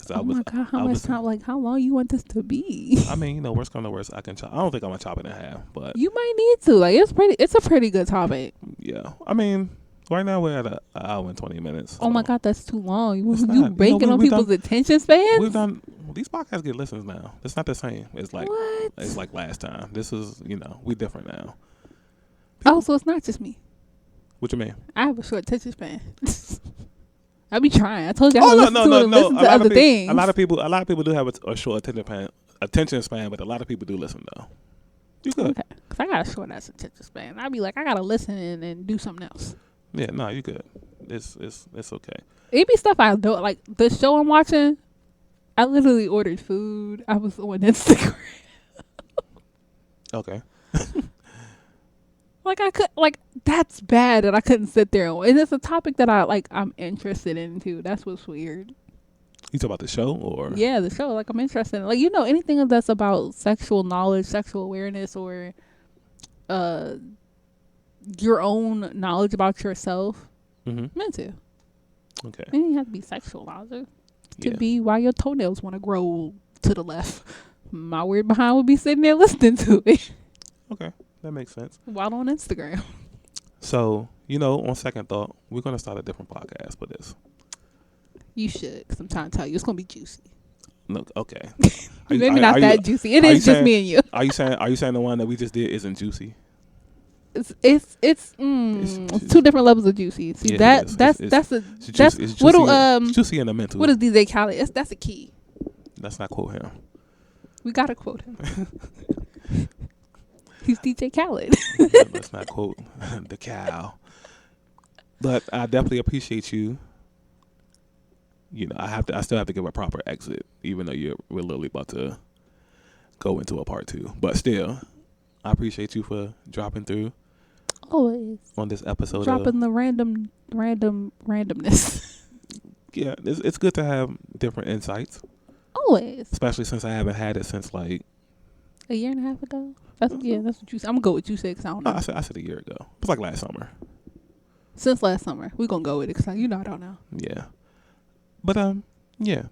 My God, how much time? Like, how long you want this to be? I mean, worst come to worst, I can chop. I don't think I'm gonna chop it in half, but you might need to. Like, it's a pretty good topic. Yeah, I mean, right now we're at an hour and 20 minutes. Oh my God, that's too long. You not. breaking on people's attention spans? We've done. These podcasts get listens now. It's not the same. It's like what? It's like last time. This is we different now. Oh, so it's not just me. What you mean? I have a short attention span. I be trying. I told you. No. Listen to other things. A lot of people do have a short attention span, but a lot of people do listen though. You good? Okay. Cause I got a short ass attention span. I'd be like, I gotta listen and do something else. Yeah, no, you good. It's okay. It be stuff I don't like. The show I'm watching, I literally ordered food. I was on Instagram. Okay. That's bad that I couldn't sit there and it's a topic that I'm interested in too. That's what's weird. You talk about the show or? Yeah, the show. Like, I'm interested in anything that's about sexual knowledge, sexual awareness, or your own knowledge about yourself. Mm-hmm. I'm into. Okay. It doesn't have to be sexual knowledge. It could be why your toenails want to grow to the left. My weird behind would be sitting there listening to it. Okay. That makes sense. While on Instagram. So, on second thought, we're going to start a different podcast for this. You should, because I'm trying to tell you, it's going to be juicy. Look, okay. Maybe not that juicy. It is just me and you. Are you saying the one that we just did isn't juicy? It's two different levels of juicy. See, it's juicy in the mental. What is DJ Khaled? That's a key. Let's not quote him. We gotta quote him. He's DJ Khaled. Let's not quote the cow. But I definitely appreciate you. I still have to give a proper exit, even though we're literally about to go into a part 2. But still, I appreciate you for dropping through. Always. On this episode. Dropping the randomness. Yeah, it's good to have different insights. Always. Especially since I haven't had it since like a year and a half ago. That's what you said. I'm gonna go with you said, 'cause I don't know. I said a year ago. It was like last summer. Since last summer. We're gonna go with it because I don't know. Yeah. But yeah.